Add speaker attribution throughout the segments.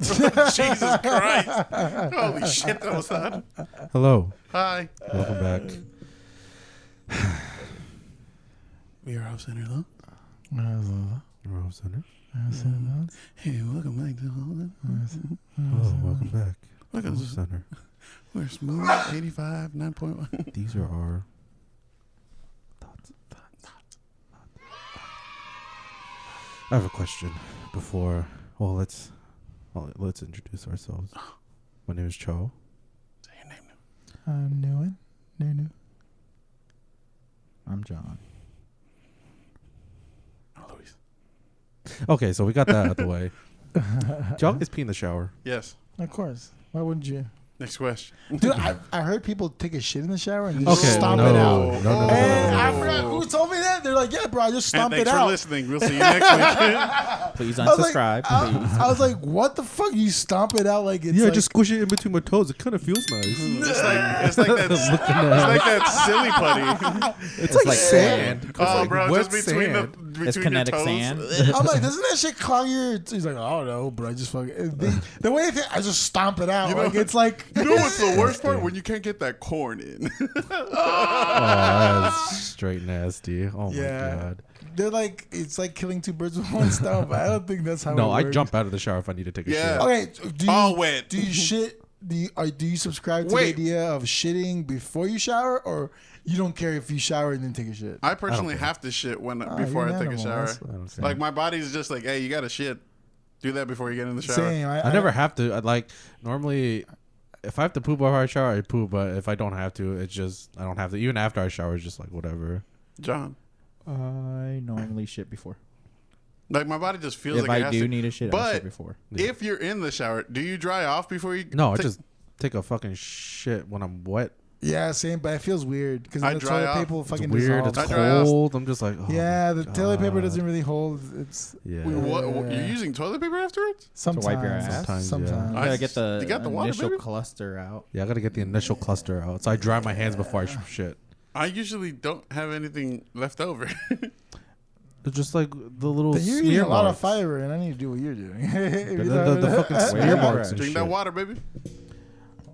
Speaker 1: Jesus Christ. Holy shit, that was hot.
Speaker 2: Hello.
Speaker 1: Hi.
Speaker 2: Welcome back.
Speaker 1: We are off center, though.
Speaker 2: We're off center.
Speaker 1: Hey, welcome back to
Speaker 2: Hello, welcome back.
Speaker 1: Welcome
Speaker 2: Off
Speaker 1: to
Speaker 2: center.
Speaker 1: We're smooth 85, 9.1.
Speaker 2: These are our thoughts. I have a question before. Well, let's introduce ourselves. My name is Cho.
Speaker 1: Say your name now.
Speaker 3: I'm Nunu.
Speaker 4: I'm John.
Speaker 1: Oh, Luis.
Speaker 2: Okay, so we got that out of the way. Y'all always pee in the shower.
Speaker 1: Yes.
Speaker 3: Of course. Why wouldn't you?
Speaker 1: Next question.
Speaker 3: Dude, I heard people take a shit in the shower and just
Speaker 2: Okay,
Speaker 3: stomp
Speaker 2: no,
Speaker 3: it out.
Speaker 2: no.
Speaker 3: And I forgot who told me that. They're like, yeah, bro, I just
Speaker 1: And
Speaker 3: stomp it
Speaker 1: thanks for
Speaker 3: out.
Speaker 1: listening. We'll see you next week.
Speaker 4: Please
Speaker 3: I was like,
Speaker 4: unsubscribe.
Speaker 3: I was like, what the fuck? You stomp it out like it's
Speaker 2: Yeah,
Speaker 3: like,
Speaker 2: just squish it in between my toes. It kind of feels nice.
Speaker 1: It's like that silly putty.
Speaker 2: It's
Speaker 4: like
Speaker 2: sand.
Speaker 1: Oh,
Speaker 2: like
Speaker 1: bro,
Speaker 2: wet
Speaker 1: just between
Speaker 2: sand.
Speaker 1: between
Speaker 4: It's
Speaker 1: your
Speaker 4: kinetic
Speaker 1: toes.
Speaker 4: sand.
Speaker 3: I'm like, doesn't that shit clog your? He's like, I don't know, but I just fucking the way I just stomp it out.
Speaker 1: You know-
Speaker 3: like it's like
Speaker 1: You know what's the worst part? When you can't get that corn in.
Speaker 2: Oh, that's straight nasty. Oh
Speaker 3: Yeah.
Speaker 2: my god.
Speaker 3: they're like it's like killing two birds with one stone. But I don't think that's how.
Speaker 2: No,
Speaker 3: it
Speaker 2: I
Speaker 3: works.
Speaker 2: jump out of the shower if I need to take a
Speaker 1: Yeah.
Speaker 2: shit.
Speaker 3: Okay, do you
Speaker 1: All wet.
Speaker 3: do you shit? Do you subscribe to
Speaker 1: Wait.
Speaker 3: the idea of shitting before you shower, or you don't care if you shower and then take a shit?
Speaker 1: I personally
Speaker 2: care.
Speaker 1: have to shit when
Speaker 3: Oh,
Speaker 1: before
Speaker 3: you're
Speaker 1: I
Speaker 3: an
Speaker 1: take a
Speaker 3: animal.
Speaker 1: shower.
Speaker 3: That's-
Speaker 2: I don't care.
Speaker 1: Like my body's just like, hey, you got to shit. Do that before you get in the shower.
Speaker 3: Same.
Speaker 2: I never have to. I like normally, if I have to poop before I shower, I poop. But if I don't have to, it's just I don't have to. Even after I shower, it's just like whatever.
Speaker 1: John.
Speaker 4: I normally shit before.
Speaker 1: Like my body just feels
Speaker 4: If
Speaker 1: like it
Speaker 4: I
Speaker 1: has
Speaker 4: do
Speaker 1: to.
Speaker 4: need a shit, I
Speaker 1: But
Speaker 4: shit before.
Speaker 2: Yeah.
Speaker 1: if you're in the shower, do you dry off before you?
Speaker 2: No, I
Speaker 1: take-
Speaker 2: just take a fucking shit when I'm wet.
Speaker 3: Yeah, same. But it feels weird because
Speaker 1: I
Speaker 3: the
Speaker 1: dry
Speaker 3: toilet
Speaker 1: off.
Speaker 3: paper
Speaker 2: It's
Speaker 3: fucking
Speaker 2: weird.
Speaker 3: dissolves.
Speaker 2: It's
Speaker 1: I dry off.
Speaker 2: cold. I'm just like, oh
Speaker 3: Yeah, the
Speaker 2: my
Speaker 3: toilet paper
Speaker 2: God.
Speaker 3: doesn't really hold. It's
Speaker 2: Yeah.
Speaker 1: What,
Speaker 3: Yeah.
Speaker 1: you're using toilet paper afterwards?
Speaker 3: sometimes.
Speaker 4: wipe your ass?
Speaker 2: Sometimes,
Speaker 3: Sometimes.
Speaker 4: You
Speaker 1: I
Speaker 4: gotta get the
Speaker 1: You got the water,
Speaker 4: initial
Speaker 1: baby?
Speaker 4: cluster out.
Speaker 2: Yeah, I gotta get the initial cluster out. So I dry my hands before I shit.
Speaker 1: I usually don't have anything left over.
Speaker 2: It's just like the little
Speaker 3: Then you're
Speaker 2: smear
Speaker 3: eating a lot of
Speaker 2: marks.
Speaker 3: fiber, and I need to do what you're doing.
Speaker 2: The fucking
Speaker 4: Where
Speaker 2: smear
Speaker 4: you
Speaker 2: marks
Speaker 4: at?
Speaker 2: and
Speaker 1: Drink
Speaker 2: shit.
Speaker 1: that water, baby.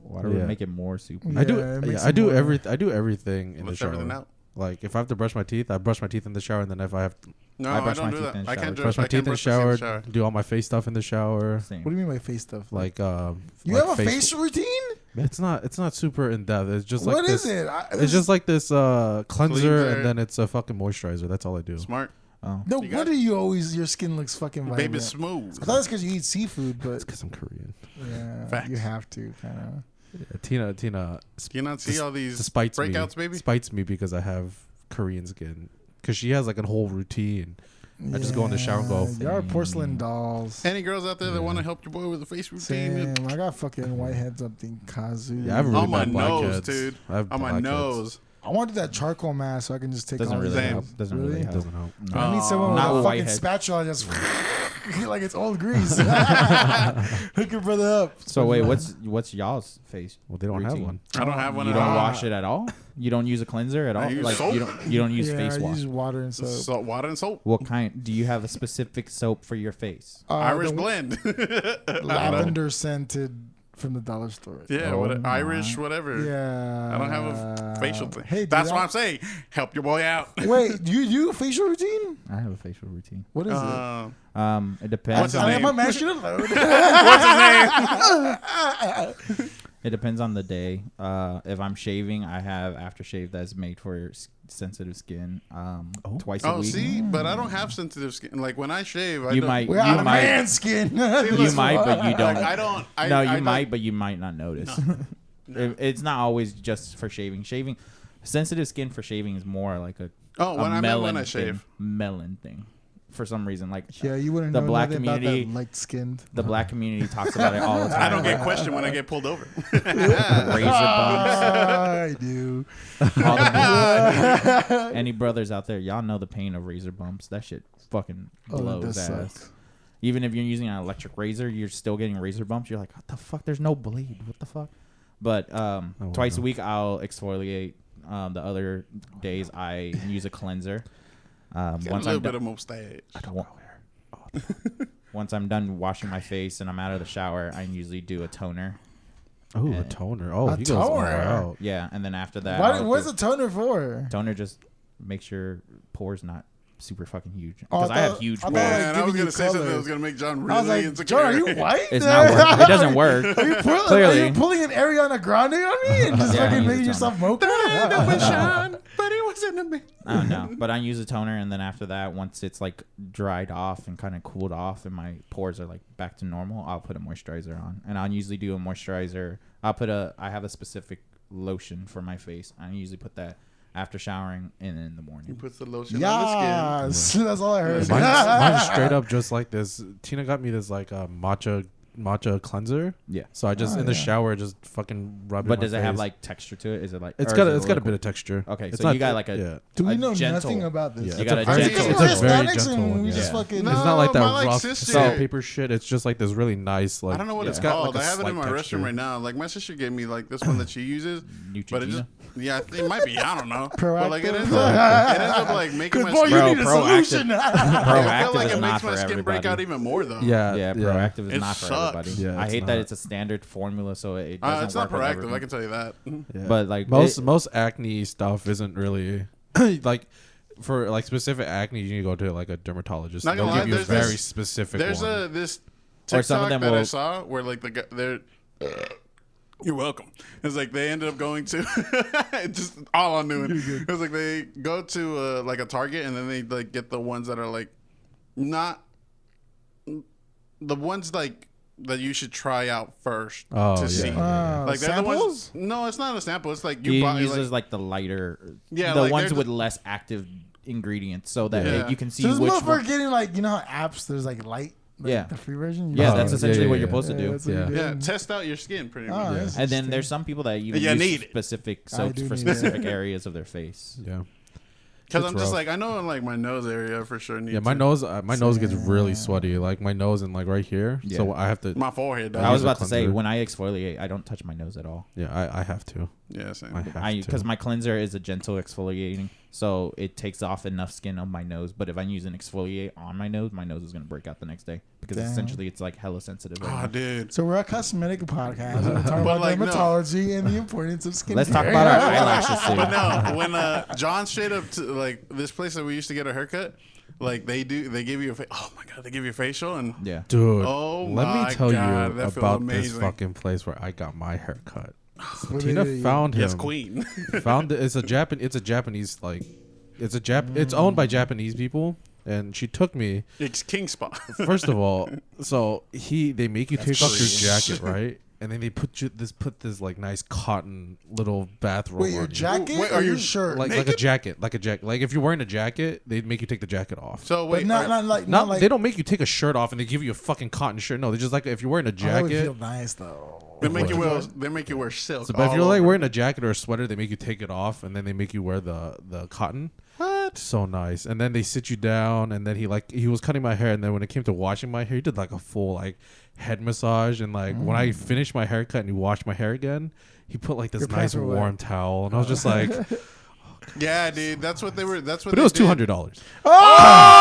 Speaker 4: Water
Speaker 2: Yeah.
Speaker 4: would make it more super.
Speaker 2: I do.
Speaker 3: Yeah, it makes
Speaker 2: Yeah, I
Speaker 3: it
Speaker 2: do
Speaker 3: more-
Speaker 2: I do everything in
Speaker 1: Lift
Speaker 2: the shower.
Speaker 1: everything out.
Speaker 2: Like if I have to brush my teeth, I brush my teeth in the shower, and then if I have to
Speaker 1: No,
Speaker 4: I
Speaker 1: I,
Speaker 4: brush
Speaker 1: don't
Speaker 4: my
Speaker 1: do
Speaker 4: teeth
Speaker 1: that.
Speaker 4: in the
Speaker 1: I can't
Speaker 4: shower.
Speaker 1: do
Speaker 2: brush
Speaker 1: it.
Speaker 2: my
Speaker 1: I
Speaker 2: teeth
Speaker 1: can't
Speaker 2: in the
Speaker 1: brush my teeth in
Speaker 2: shower,
Speaker 1: the shower.
Speaker 2: do all my face stuff in the shower,
Speaker 4: Same.
Speaker 3: What do you mean by face stuff?
Speaker 2: like
Speaker 3: You
Speaker 2: like
Speaker 3: have a face routine?
Speaker 2: It's not super in depth. It's just like
Speaker 3: What
Speaker 2: this.
Speaker 3: is it?
Speaker 2: It's just like this cleanser,
Speaker 1: Cleanser.
Speaker 2: and then it's a fucking moisturizer. That's all I do.
Speaker 1: Smart.
Speaker 4: Oh.
Speaker 3: No
Speaker 1: You got
Speaker 3: wonder you always your skin looks fucking vibrant.
Speaker 1: Baby smooth.
Speaker 3: I thought it's because you eat seafood, but
Speaker 2: Because I'm Korean.
Speaker 3: yeah,
Speaker 1: Facts.
Speaker 3: you have to kind of.
Speaker 2: Yeah, Tina,
Speaker 1: Do you not see all these
Speaker 2: despites
Speaker 1: breakouts,
Speaker 2: me.
Speaker 1: baby?
Speaker 2: Spites me because I have Korean skin. Because she has like a whole routine. I just go in the shower and go,
Speaker 3: Y'all are porcelain dolls.
Speaker 1: Any girls out there that want to help your boy with a face routine?
Speaker 3: Same. I got fucking whiteheads up in Kazu.
Speaker 2: Yeah, I have really
Speaker 1: On my
Speaker 2: bad
Speaker 1: nose,
Speaker 2: blackheads.
Speaker 1: dude.
Speaker 2: I have
Speaker 1: On my
Speaker 2: blackheads.
Speaker 1: nose.
Speaker 3: I wanted that charcoal mask so I can just take
Speaker 4: Doesn't
Speaker 3: all
Speaker 4: really
Speaker 3: the
Speaker 1: Same.
Speaker 4: help. Doesn't
Speaker 3: Really?
Speaker 4: really
Speaker 2: It
Speaker 4: help.
Speaker 2: doesn't help.
Speaker 4: No.
Speaker 3: I need someone with
Speaker 4: Not
Speaker 3: a
Speaker 4: with
Speaker 3: fucking
Speaker 4: whitehead.
Speaker 3: spatula and just like it's old grease. Hook your brother up.
Speaker 4: So wait, what's y'all's face?
Speaker 2: Well, they don't have
Speaker 4: routine?
Speaker 2: one.
Speaker 1: I don't have one
Speaker 4: You
Speaker 1: at
Speaker 4: don't
Speaker 1: all.
Speaker 4: wash it at all. You don't use a cleanser at all.
Speaker 1: use
Speaker 4: Like
Speaker 1: soap.
Speaker 4: you don't use
Speaker 3: Yeah,
Speaker 4: face
Speaker 3: I
Speaker 4: wash.
Speaker 3: use water and soap.
Speaker 1: Salt, water, and soap.
Speaker 4: What kind? Do you have a specific soap for your face?
Speaker 1: Irish
Speaker 3: the
Speaker 1: blend.
Speaker 3: lavender scented from the dollar store.
Speaker 1: Yeah,
Speaker 4: Oh
Speaker 1: what,
Speaker 4: my.
Speaker 1: Irish, whatever.
Speaker 3: Yeah.
Speaker 1: I don't have a facial thing.
Speaker 3: Hey,
Speaker 1: That's what I'm saying. Help your boy out.
Speaker 3: Wait, do you do a facial routine?
Speaker 4: I have a facial routine.
Speaker 3: What is it?
Speaker 1: What's
Speaker 4: It depends.
Speaker 1: his
Speaker 4: on,
Speaker 1: name?
Speaker 3: My man should have loaded.
Speaker 4: It depends on the day. If I'm shaving, I have aftershave that's made for sensitive skin. Twice a
Speaker 1: Oh,
Speaker 4: week.
Speaker 1: see, but I don't have sensitive skin. Like when I shave, I
Speaker 4: You
Speaker 1: don't,
Speaker 4: might.
Speaker 3: We're out
Speaker 4: You
Speaker 3: of
Speaker 4: might.
Speaker 3: man skin.
Speaker 4: You might, but you
Speaker 1: Like,
Speaker 4: don't.
Speaker 1: I don't. I,
Speaker 4: No,
Speaker 1: I
Speaker 4: you
Speaker 1: don't-
Speaker 4: might, but you might not notice. It's not always just for shaving. Sensitive skin for shaving is more like a
Speaker 1: Oh, when I meant
Speaker 4: melon
Speaker 1: when I
Speaker 4: thing.
Speaker 1: shave.
Speaker 4: Melon thing. For some reason, like
Speaker 3: Yeah, you wouldn't
Speaker 4: The
Speaker 3: know
Speaker 4: black
Speaker 3: nothing about
Speaker 4: community-
Speaker 3: that light skinned.
Speaker 4: the black community talks about it all the time.
Speaker 1: I don't get questioned when I get pulled over.
Speaker 4: razor bumps.
Speaker 3: I do.
Speaker 4: All the any brothers out there, y'all know the pain of razor bumps. That shit fucking
Speaker 3: Oh, that
Speaker 4: blows
Speaker 3: does
Speaker 4: ass.
Speaker 3: suck.
Speaker 4: Even if you're using an electric razor, you're still getting razor bumps. You're like, what the fuck? There's no blade. What the fuck? But twice a week I'll exfoliate. The other days I use a cleanser.
Speaker 1: Got a
Speaker 4: Once
Speaker 1: little
Speaker 4: I'm
Speaker 1: bit
Speaker 4: done,
Speaker 1: of mustache.
Speaker 4: I don't once I'm done washing my face and I'm out of the shower, I usually do a toner.
Speaker 2: Oh, a
Speaker 4: And-
Speaker 2: toner. Oh,
Speaker 3: A
Speaker 2: he goes all
Speaker 3: toner?
Speaker 2: out.
Speaker 4: Yeah, and then after that,
Speaker 3: What,
Speaker 4: I'll
Speaker 3: what's
Speaker 4: do-
Speaker 3: a toner for?
Speaker 4: toner? Just makes your pores not super fucking huge.
Speaker 3: Oh,
Speaker 4: Because
Speaker 3: I
Speaker 4: I have
Speaker 3: thought-
Speaker 4: huge
Speaker 3: I thought,
Speaker 4: pores.
Speaker 3: like,
Speaker 1: Man, I was
Speaker 3: giving you
Speaker 1: gonna say something that
Speaker 3: color.
Speaker 1: was gonna make John
Speaker 3: I was
Speaker 1: really
Speaker 3: like,
Speaker 1: insecure.
Speaker 3: John, are you white?
Speaker 4: It's not working. It doesn't work.
Speaker 3: Are you, are
Speaker 4: Clearly.
Speaker 3: you pulling an Ariana Grande on me and just
Speaker 4: Yeah, I
Speaker 3: fucking
Speaker 4: use
Speaker 3: making
Speaker 4: a
Speaker 3: yourself
Speaker 4: toner.
Speaker 3: mocha?
Speaker 1: Sean, but it wasn't a me.
Speaker 4: I don't know, but I use a toner, and then after that, once it's like dried off and kind of cooled off, and my pores are like back to normal, I'll put a moisturizer on, and I'll usually do a moisturizer. I have a specific lotion for my face. I usually put that after showering and in the
Speaker 1: He
Speaker 4: morning.
Speaker 1: puts the lotion on the
Speaker 3: Yes, that's all I heard.
Speaker 2: Mine's straight up just like this. Tina got me this like matcha cleanser.
Speaker 4: Yeah,
Speaker 2: So I just
Speaker 3: Oh,
Speaker 2: in the
Speaker 3: yeah.
Speaker 2: shower just fucking rub it.
Speaker 4: but
Speaker 2: in my
Speaker 4: does it have
Speaker 2: face.
Speaker 4: like texture to it? Is it like
Speaker 2: It's
Speaker 4: or
Speaker 2: got
Speaker 4: is it
Speaker 2: it's got a
Speaker 4: liquid?
Speaker 2: bit of texture.
Speaker 4: Okay,
Speaker 2: It's
Speaker 4: so
Speaker 2: not
Speaker 4: you got like a
Speaker 2: yeah.
Speaker 3: Do we
Speaker 4: a
Speaker 3: know
Speaker 4: gentle-
Speaker 3: nothing about this?
Speaker 2: Yeah,
Speaker 4: You
Speaker 2: it's
Speaker 4: got
Speaker 2: a
Speaker 4: a
Speaker 2: very
Speaker 4: gentle-
Speaker 2: it's
Speaker 3: We're
Speaker 2: a very
Speaker 3: Hispanics
Speaker 2: gentle
Speaker 3: and
Speaker 2: one.
Speaker 3: we
Speaker 2: Yeah.
Speaker 3: just fucking.
Speaker 1: No,
Speaker 2: It's not like that
Speaker 1: my, like,
Speaker 2: rough
Speaker 1: sister-
Speaker 2: sandpaper shit. It's just like this really nice like.
Speaker 1: I don't know what it's
Speaker 2: got,
Speaker 1: called.
Speaker 2: like, a
Speaker 1: I have it in
Speaker 2: slight
Speaker 1: my
Speaker 2: texture.
Speaker 1: restroom right now. Like my sister gave me like this one that she uses, but it
Speaker 4: Neutrogena?
Speaker 1: just yeah, I think it might be. I don't know.
Speaker 3: Proactive.
Speaker 1: But like it ends up like making my
Speaker 3: Boy,
Speaker 1: skin.
Speaker 3: you need a
Speaker 4: Proactive.
Speaker 3: solution.
Speaker 1: I
Speaker 4: Proactive
Speaker 1: feel like
Speaker 4: is
Speaker 1: it
Speaker 4: not
Speaker 1: makes
Speaker 4: for
Speaker 1: my skin break
Speaker 4: everybody.
Speaker 1: out even more though.
Speaker 2: Yeah,
Speaker 4: Yeah, proactive is
Speaker 1: It
Speaker 4: not for
Speaker 1: sucks.
Speaker 4: everybody.
Speaker 2: Yeah,
Speaker 4: I
Speaker 2: it's
Speaker 4: hate that
Speaker 2: not.
Speaker 4: it's a standard formula, so it doesn't
Speaker 1: It's not
Speaker 4: work with
Speaker 1: proactive.
Speaker 4: everyone.
Speaker 1: I can tell you that.
Speaker 2: Yeah.
Speaker 4: But like
Speaker 2: most acne stuff isn't really like for like specific acne. You need to go to like a dermatologist.
Speaker 1: Not
Speaker 2: They'll
Speaker 1: gonna
Speaker 2: give
Speaker 1: lie,
Speaker 2: you a
Speaker 1: there's
Speaker 2: very
Speaker 1: this-
Speaker 2: specific.
Speaker 1: There's
Speaker 2: one.
Speaker 1: this
Speaker 4: Or some of
Speaker 1: TikTok
Speaker 4: them
Speaker 1: that I
Speaker 4: will-
Speaker 1: saw where like the guy they're. You're welcome. It's like they ended up going to just all I'm doing. It was like they go to like a Target and then they like get the ones that are like not the ones like that you should try out first
Speaker 2: Oh,
Speaker 1: to
Speaker 2: yeah.
Speaker 1: see. Like they're the
Speaker 3: samples?
Speaker 1: ones. No, it's not a sample. It's like
Speaker 4: he
Speaker 1: you buy
Speaker 4: uses
Speaker 1: like,
Speaker 4: like the lighter,
Speaker 1: Yeah,
Speaker 4: the
Speaker 1: like,
Speaker 4: ones
Speaker 1: they're
Speaker 4: with
Speaker 1: just-
Speaker 4: less active ingredients, so that
Speaker 1: Yeah.
Speaker 4: you can see
Speaker 3: So this
Speaker 4: which
Speaker 3: motherfucker
Speaker 4: one.
Speaker 3: getting like, you know how apps there's like light, like
Speaker 4: Yeah.
Speaker 3: the free version.
Speaker 4: Yeah,
Speaker 2: Oh,
Speaker 4: that's
Speaker 2: yeah,
Speaker 4: essentially
Speaker 2: yeah,
Speaker 4: what
Speaker 2: yeah.
Speaker 4: you're supposed to do.
Speaker 3: That's what
Speaker 2: Yeah.
Speaker 3: you're
Speaker 1: yeah,
Speaker 3: doing.
Speaker 1: test out your skin pretty
Speaker 3: Oh,
Speaker 1: much.
Speaker 3: that's
Speaker 4: And then
Speaker 3: interesting.
Speaker 4: there's some people that even
Speaker 1: You
Speaker 4: use
Speaker 1: need it.
Speaker 4: specific
Speaker 3: I
Speaker 4: soaps
Speaker 3: do
Speaker 4: for
Speaker 3: need it.
Speaker 4: specific areas of their face.
Speaker 2: yeah.
Speaker 1: Because
Speaker 2: It's
Speaker 1: I'm just
Speaker 2: rough.
Speaker 1: like I know in like my nose area for sure.
Speaker 2: Yeah, my nose gets really sweaty. Like my nose and like right here.
Speaker 4: Yeah.
Speaker 2: So I have to.
Speaker 1: my forehead.
Speaker 2: I
Speaker 4: I
Speaker 1: Does.
Speaker 4: was
Speaker 2: use a
Speaker 4: about to say
Speaker 2: cleanser.
Speaker 4: when I exfoliate, I don't touch my nose at all.
Speaker 2: Yeah, I have to.
Speaker 1: Yeah, same.
Speaker 2: I have
Speaker 4: Because
Speaker 2: to.
Speaker 4: my cleanser is a gentle exfoliating, so it takes off enough skin on my nose. But if I use an exfoliate on my nose is gonna break out the next day because
Speaker 3: Damn.
Speaker 4: essentially it's like hella sensitive. Right
Speaker 1: Oh,
Speaker 4: now.
Speaker 1: dude.
Speaker 3: So we're a cosmetic podcast. We're talking about
Speaker 1: like, no.
Speaker 3: dermatology and the importance of skin.
Speaker 4: Let's talk about our eyelashes soon.
Speaker 1: But no, when John straight up to like this place that we used to get a haircut, like they give you oh my god, they give you a facial and
Speaker 4: Yeah.
Speaker 2: Dude,
Speaker 1: Oh
Speaker 2: let
Speaker 1: my
Speaker 2: me tell
Speaker 1: God,
Speaker 2: you
Speaker 1: that feels
Speaker 2: about this
Speaker 1: amazing.
Speaker 2: fucking place where I got my hair cut.
Speaker 3: What
Speaker 2: Tina
Speaker 3: did he-
Speaker 2: found him.
Speaker 1: yes, queen.
Speaker 2: Found it's a Japanese like it's owned by Japanese people, and she took me.
Speaker 1: It's King Spot.
Speaker 2: First of all, so they make you take off your
Speaker 1: brilliant.
Speaker 2: jacket, right? And then they put this like nice cotton little bathrobe
Speaker 3: Wait,
Speaker 2: on
Speaker 3: your
Speaker 2: you.
Speaker 3: jacket
Speaker 1: Wait,
Speaker 3: or
Speaker 1: are
Speaker 3: your
Speaker 1: you
Speaker 3: shirt?
Speaker 2: like a jacket. Like if you're wearing a jacket, they make you take the jacket off.
Speaker 1: So
Speaker 3: but
Speaker 1: wait,
Speaker 3: not like
Speaker 2: They don't make you take a shirt off and they give you a fucking cotton shirt. No, they just like if you're wearing a
Speaker 3: That would feel
Speaker 2: jacket.
Speaker 3: nice though.
Speaker 1: they make you
Speaker 2: What?
Speaker 1: wear silk.
Speaker 2: So, but if
Speaker 1: all
Speaker 2: you're like
Speaker 1: over.
Speaker 2: wearing a jacket or a sweater, they make you take it off and then they make you wear the cotton.
Speaker 1: What?
Speaker 2: So nice. And then they sit you down and then he was cutting my hair and then when it came to washing my hair, he did like a full like head massage and like when I finished my haircut and he washed my hair again, he put like this
Speaker 3: Your
Speaker 2: nice
Speaker 3: pants were wet.
Speaker 2: warm towel and I was just like,
Speaker 1: Yeah, dude, that's what they were. That's what.
Speaker 2: but
Speaker 1: they
Speaker 2: it was
Speaker 1: did.
Speaker 2: $200.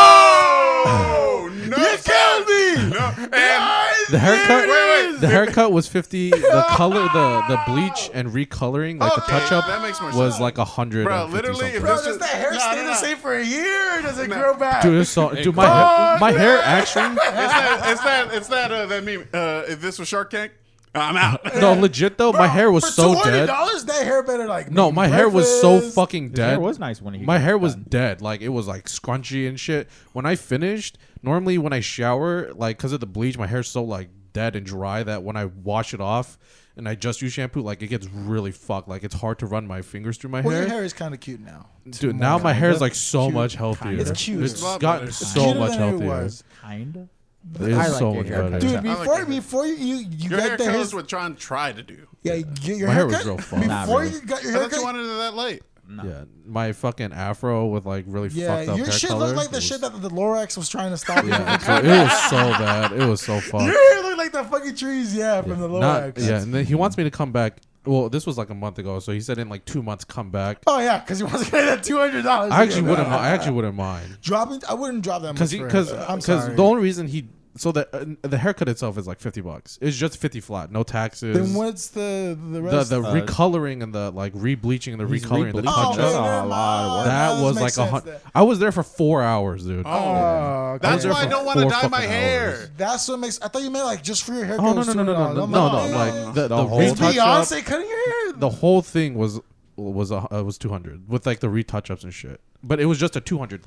Speaker 1: Oh no! You killed me. No, and
Speaker 2: The haircut,
Speaker 1: wait.
Speaker 2: the haircut was 50. The color, the bleach and recoloring, like the
Speaker 1: Okay,
Speaker 2: touch up,
Speaker 1: that makes more
Speaker 2: was
Speaker 1: sense.
Speaker 2: like 100.
Speaker 1: Bro, literally, if
Speaker 3: Bro,
Speaker 1: this
Speaker 3: does
Speaker 1: is-
Speaker 3: the hair
Speaker 1: no,
Speaker 3: stay
Speaker 1: no,
Speaker 3: the
Speaker 1: no.
Speaker 3: same for a year or does it grow back?
Speaker 2: Dude, dude, my hair actually.
Speaker 1: It's that meme. If this was Shark Tank, I'm out.
Speaker 2: No, legit though, my hair was
Speaker 3: for
Speaker 2: so
Speaker 3: $200,
Speaker 2: dead.
Speaker 3: that hair better like
Speaker 2: No,
Speaker 3: make
Speaker 2: my hair was so
Speaker 3: breakfast.
Speaker 2: fucking
Speaker 4: His hair
Speaker 2: dead.
Speaker 4: was nice when he
Speaker 2: My
Speaker 4: got
Speaker 2: hair was
Speaker 4: done.
Speaker 2: dead. Like it was like scrunchy and shit. When I finished, normally when I shower, like because of the bleach, my hair's so like dead and dry that when I wash it off and I just use shampoo, like it gets really fucked. Like it's hard to run my fingers through my
Speaker 3: Well, your
Speaker 2: hair.
Speaker 3: hair is kind of cute now.
Speaker 2: Dude, now my hair is like so
Speaker 3: Cute.
Speaker 2: much healthier.
Speaker 3: It's cute.
Speaker 2: It's
Speaker 3: It's
Speaker 1: a lot
Speaker 2: gotten
Speaker 1: better.
Speaker 2: so
Speaker 3: Cuter
Speaker 2: much
Speaker 3: than it
Speaker 2: healthier.
Speaker 3: was.
Speaker 4: Kinda.
Speaker 2: It is
Speaker 4: I like
Speaker 2: so
Speaker 4: your
Speaker 2: much
Speaker 4: haircut.
Speaker 2: better.
Speaker 3: Dude,
Speaker 1: I like
Speaker 3: before
Speaker 1: your
Speaker 3: before you
Speaker 1: Your
Speaker 3: got
Speaker 1: hair
Speaker 3: the hair,
Speaker 1: colors what John tried to do.
Speaker 3: yeah, you get your
Speaker 2: My hair was
Speaker 3: haircut
Speaker 2: real fun.
Speaker 4: Nah,
Speaker 3: before
Speaker 4: really.
Speaker 3: you got your
Speaker 1: I thought
Speaker 3: haircut.
Speaker 1: you wanted it that late.
Speaker 4: No.
Speaker 2: Yeah, my fucking afro with like really fucked
Speaker 3: Yeah,
Speaker 2: up
Speaker 3: your
Speaker 2: hair
Speaker 3: shit
Speaker 2: color.
Speaker 3: looked like the
Speaker 2: It
Speaker 3: shit
Speaker 2: was-
Speaker 3: that the Lorax was trying to stop.
Speaker 2: Yeah, it was so bad. It was so fucked.
Speaker 3: Your hair looked like the fucking trees, from the
Speaker 2: Not,
Speaker 3: Lorax.
Speaker 2: yeah, and then he wants me to come back. Well, this was like a month ago, so he said in like 2 months come back.
Speaker 3: Oh yeah, because he wants to get that $200.
Speaker 2: I actually wouldn't. I actually wouldn't mind
Speaker 3: dropping. I wouldn't drop that much.
Speaker 2: because
Speaker 3: for
Speaker 2: because
Speaker 3: him. I'm sorry.
Speaker 2: the only reason So the haircut itself is like $50. It's just 50 flat, no taxes.
Speaker 3: Then what's the rest?
Speaker 2: the recoloring and the like rebleaching and the
Speaker 4: He's
Speaker 2: recoloring, the
Speaker 4: rebleaching.
Speaker 2: touch
Speaker 4: That's
Speaker 2: up.
Speaker 4: a lot of work.
Speaker 2: That was like I was there for 4 hours, dude.
Speaker 3: Oh,
Speaker 1: That's
Speaker 2: there
Speaker 1: why I
Speaker 2: for
Speaker 1: don't want to
Speaker 2: 4
Speaker 1: dye my
Speaker 2: fucking
Speaker 1: hair.
Speaker 2: hours.
Speaker 3: that's what makes. I thought you meant like just for your haircut.
Speaker 2: Oh no
Speaker 3: was
Speaker 2: no no no no
Speaker 3: $200.
Speaker 2: no
Speaker 3: I'm
Speaker 2: no
Speaker 3: like,
Speaker 2: no! Like the
Speaker 4: The whole-
Speaker 2: whole
Speaker 3: Is
Speaker 2: touch up,
Speaker 3: Beyonce cutting your hair?
Speaker 2: the whole thing was 200 with like the retouch ups and shit. But it was just a 200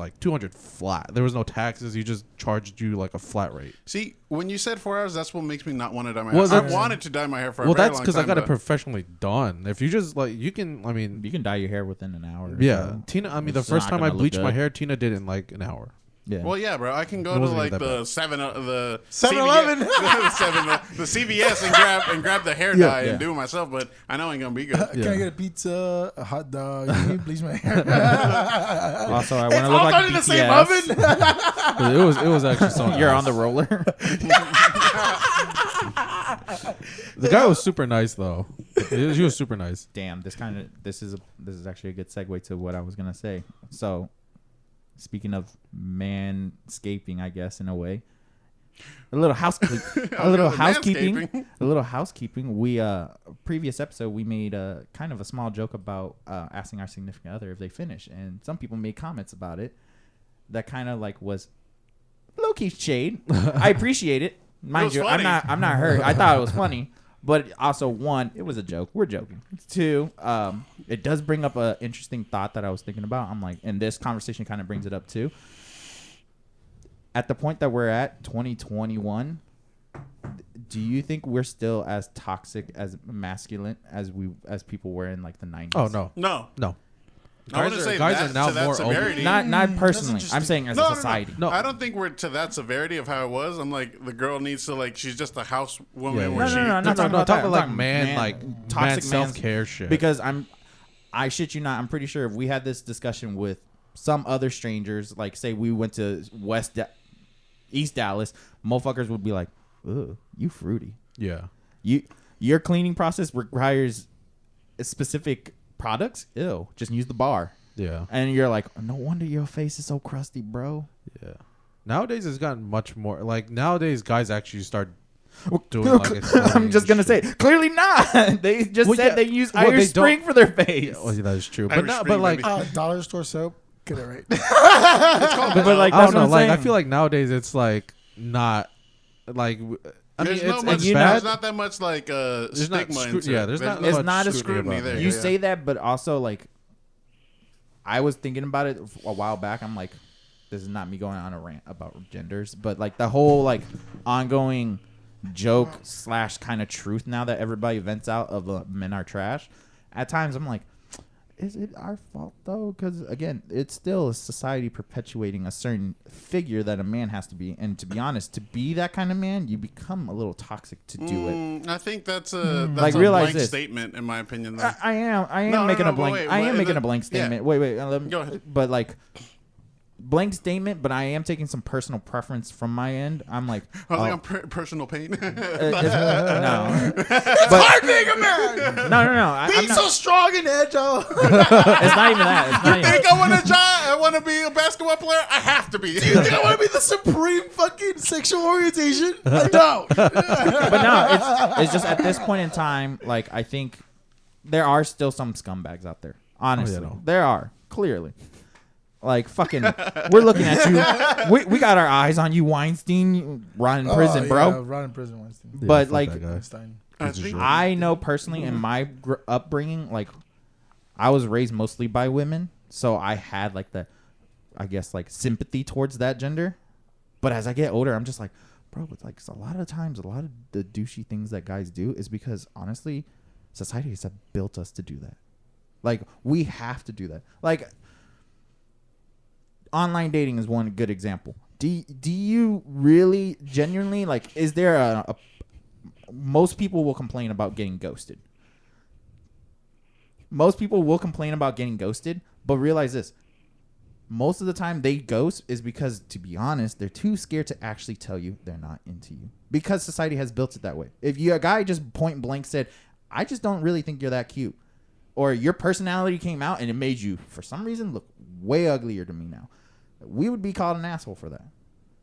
Speaker 2: flat. There was no taxes. He just charged you like a flat rate.
Speaker 1: See, when you said 4 hours, that's what makes me not want to dye my
Speaker 2: Well,
Speaker 1: hair. I
Speaker 2: that's-
Speaker 1: wanted to dye my hair for a
Speaker 2: Well,
Speaker 1: very
Speaker 2: that's
Speaker 1: long
Speaker 2: because I
Speaker 1: time,
Speaker 2: got it
Speaker 1: but-
Speaker 2: professionally done. If you just like, you can. I mean,
Speaker 4: You can dye your hair within an hour. or
Speaker 2: yeah.
Speaker 4: so.
Speaker 2: Tina. I mean,
Speaker 4: It's
Speaker 2: the first
Speaker 4: not
Speaker 2: time I
Speaker 4: gonna look
Speaker 2: bleached my
Speaker 4: good.
Speaker 2: hair, Tina did it in like an hour.
Speaker 4: Yeah.
Speaker 1: Well, yeah, bro. I can go
Speaker 2: It
Speaker 1: to
Speaker 2: wasn't
Speaker 1: like
Speaker 2: even that
Speaker 1: the
Speaker 2: bad.
Speaker 3: 7-Eleven.
Speaker 1: the CVS and grab the hair dye and do it myself. But I know it ain't gonna be good.
Speaker 3: Can I get a pizza, a hot dog? You need to bleach my hair.
Speaker 4: Also, I want
Speaker 3: It's
Speaker 4: to
Speaker 3: all
Speaker 4: look like
Speaker 3: done in the same
Speaker 4: BTS.
Speaker 3: oven.
Speaker 2: But it was actually so.
Speaker 4: You're
Speaker 2: nice.
Speaker 4: on the roller.
Speaker 2: The guy was super nice though. He was super nice.
Speaker 4: Damn, this is actually a good segue to what I was gonna say. So, speaking of manscaping, I guess in a way, a little housekeeping.
Speaker 1: Manscaping.
Speaker 4: A little housekeeping. We previous episode we made a kind of a small joke about asking our significant other if they finish, and some people made comments about it that kind of like was low key shade. I appreciate it. Mind
Speaker 1: was
Speaker 4: you,
Speaker 1: funny.
Speaker 4: I'm not hurt. I thought it was funny. But also, one, it was a joke. We're joking. Two, it does bring up an interesting thought that I was thinking about. I'm like, and this conversation kind of brings it up too. At the point that we're at, 2021, do you think we're still as toxic, as masculine as people were in like the 90s?
Speaker 2: Oh no,
Speaker 1: No,
Speaker 2: no.
Speaker 1: I wouldn't say
Speaker 2: guys
Speaker 1: that
Speaker 2: are now
Speaker 1: to that
Speaker 2: more
Speaker 1: severity.
Speaker 2: open.
Speaker 4: Not personally.
Speaker 3: interesting.
Speaker 4: I'm saying as
Speaker 1: No,
Speaker 4: a society.
Speaker 2: No.
Speaker 1: I don't think we're to that severity of how it was. I'm like, the girl needs to like, she's just a house woman.
Speaker 2: Yeah,
Speaker 1: where
Speaker 2: yeah.
Speaker 1: she,
Speaker 4: No, I'm not talking about
Speaker 2: talking
Speaker 4: that.
Speaker 2: like
Speaker 4: I'm talking
Speaker 2: man, like
Speaker 4: toxic
Speaker 2: man self-care shit.
Speaker 4: Because I shit you not, I'm pretty sure if we had this discussion with some other strangers, like say we went to East Dallas, motherfuckers would be like, "Ugh, you fruity."
Speaker 2: yeah,
Speaker 4: Your cleaning process requires specific products. Ew, just use the bar.
Speaker 2: yeah,
Speaker 4: And you're like, no wonder your face is so crusty, bro.
Speaker 2: yeah. Nowadays it's gotten much more like nowadays guys actually start doing like
Speaker 4: I'm just gonna say, clearly not. They just
Speaker 2: Well,
Speaker 4: said
Speaker 2: yeah.
Speaker 4: they use
Speaker 2: Well,
Speaker 4: Irish
Speaker 2: they don't-
Speaker 4: Spring for their face.
Speaker 2: Oh, yeah, that is true. But
Speaker 1: Irish
Speaker 2: no,
Speaker 1: Spring,
Speaker 2: but like
Speaker 1: baby.
Speaker 3: Dollar store soap. Get it right.
Speaker 4: But like,
Speaker 2: I
Speaker 4: that's
Speaker 2: don't know.
Speaker 4: what I'm
Speaker 2: Like I
Speaker 4: saying.
Speaker 2: feel like nowadays it's like not like I mean
Speaker 1: there's no
Speaker 2: it's
Speaker 1: much,
Speaker 2: bad.
Speaker 1: there's not that much like
Speaker 2: There's not
Speaker 1: stigma
Speaker 2: scru-
Speaker 1: into
Speaker 2: yeah,
Speaker 1: it.
Speaker 2: there's not
Speaker 4: It's
Speaker 2: much
Speaker 4: not a
Speaker 1: scrutiny
Speaker 2: about
Speaker 1: there.
Speaker 2: it.
Speaker 4: You
Speaker 1: Yeah.
Speaker 4: say that, but also like, I was thinking about it a while back. I'm like, this is not me going on a rant about genders, but like the whole like ongoing joke / kind of truth now that everybody vents out of men are trash. At times, I'm like, is it our fault though? Because again, it's still a society perpetuating a certain figure that a man has to be, and to be honest, to be that kind of man, you become a little toxic to do it.
Speaker 1: I think that's a
Speaker 4: Like,
Speaker 1: a
Speaker 4: realize
Speaker 1: blank
Speaker 4: this.
Speaker 1: statement in my opinion. Though.
Speaker 4: I am
Speaker 1: No,
Speaker 4: making
Speaker 1: no,
Speaker 4: a
Speaker 1: but
Speaker 4: blank.
Speaker 1: wait,
Speaker 4: I am
Speaker 1: what-
Speaker 4: making a blank
Speaker 1: yeah.
Speaker 4: statement. Wait. Let me,
Speaker 1: Go ahead.
Speaker 4: But like, blank statement. But I am taking some personal preference from my end. I'm like,
Speaker 1: I was like,
Speaker 4: oh,
Speaker 1: I'm personal pain.
Speaker 4: no,
Speaker 3: Hard being a man.
Speaker 4: no. I'm
Speaker 3: Being
Speaker 4: not,
Speaker 3: so strong and agile.
Speaker 4: it's not even that. It's not
Speaker 1: I
Speaker 4: even,
Speaker 1: think I want to try. I want to be a basketball player. I have to be.
Speaker 3: You think I want to be the supreme fucking sexual orientation? I don't.
Speaker 4: but no, it's just at this point in time, like I think there are still some scumbags out there. Honestly,
Speaker 2: no.
Speaker 4: there are clearly. Like fucking, we're looking at you. We got our eyes on you, Weinstein. Rot in prison, bro.
Speaker 3: Yeah, rot in prison, Weinstein.
Speaker 2: Yeah,
Speaker 4: But
Speaker 2: fuck
Speaker 4: like,
Speaker 2: that guy.
Speaker 3: Weinstein.
Speaker 1: I
Speaker 2: Piece of
Speaker 1: think
Speaker 2: shit.
Speaker 4: I know personally in my upbringing, like I was raised mostly by women, so I had like the, I guess like sympathy towards that gender. But as I get older, I'm just like, bro, it's like a lot of times, a lot of the douchey things that guys do is because honestly, society has built us to do that. Like we have to do that. Like online dating is one good example. Do you really genuinely like? Is there a most people will complain about getting ghosted. Most people will complain about getting ghosted, but realize this. Most of the time they ghost is because, to be honest, they're too scared to actually tell you they're not into you. Because society has built it that way. If a guy just point blank said, I just don't really think you're that cute. Or your personality came out and it made you, for some reason, look way uglier to me now. We would be called an asshole for that.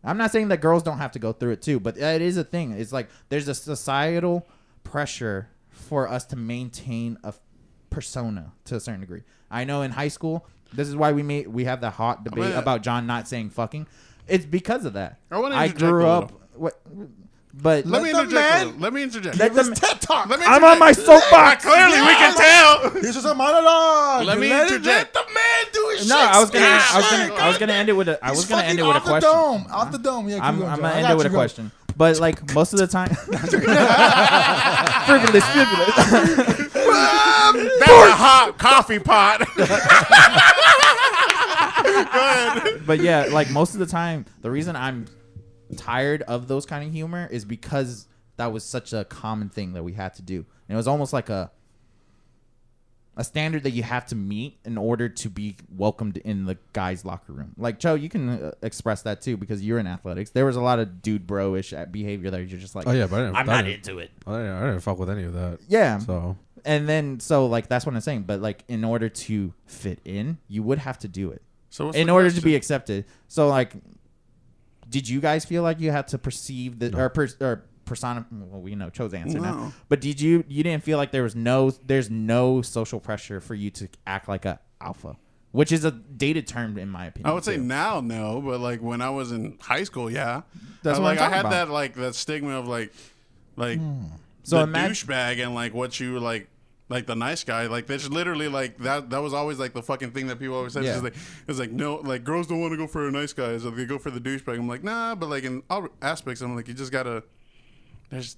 Speaker 4: I'm not saying that girls don't have to go through it too, but it is a thing. It's like there's a societal pressure for us to maintain a persona to a certain degree. I know in high school, this is why we have the hot debate about John not saying fucking. It's because of that.
Speaker 1: I
Speaker 4: grew up. But
Speaker 1: let me interject. Let me interject.
Speaker 3: Give us TED Talk.
Speaker 4: I'm on my soapbox.
Speaker 1: Clearly, we can tell.
Speaker 3: This is a monologue.
Speaker 1: Let me interject.
Speaker 3: Let the man do his shit.
Speaker 4: No, I was gonna end it with a question.
Speaker 3: Off the dome. Yeah,
Speaker 4: I'm gonna end it with a question. But like most of the time, frivolous.
Speaker 1: That's a hot coffee pot. Go ahead.
Speaker 4: But yeah, like most of the time, the reason I'm tired of those kind of humor is because that was such a common thing that we had to do. And it was almost like a standard that you have to meet in order to be welcomed in the guys' locker room. Like, Joe, you can express that too because you're in athletics. There was a lot of dude bro-ish behavior that you're just like,
Speaker 2: Oh yeah, but
Speaker 4: I'm not into it.
Speaker 2: I didn't fuck with any of that.
Speaker 4: Yeah.
Speaker 2: So
Speaker 4: And then, so like, that's what I'm saying. But like, in order to fit in, you would have to do it
Speaker 1: So
Speaker 4: in order to be accepted. So like, did you guys feel like you had to perceive the or persona? Well, we know Cho's answer now. But did you didn't feel like there's no social pressure for you to act like a alpha, which is a dated term in my opinion.
Speaker 1: I would say now no, but like when I was in high school, yeah.
Speaker 4: That's what
Speaker 1: like
Speaker 4: I'm
Speaker 1: I had
Speaker 4: talking about.
Speaker 1: that like that stigma of like
Speaker 4: So
Speaker 1: the
Speaker 4: imagine-
Speaker 1: douchebag and like what you like the nice guy, like that's literally like that was always like the fucking thing that people always said.
Speaker 4: Yeah.
Speaker 1: It's like no, like girls don't want to go for a nice guy, so they go for the douchebag. I'm like, nah, but like in all aspects, I'm like, you just gotta there's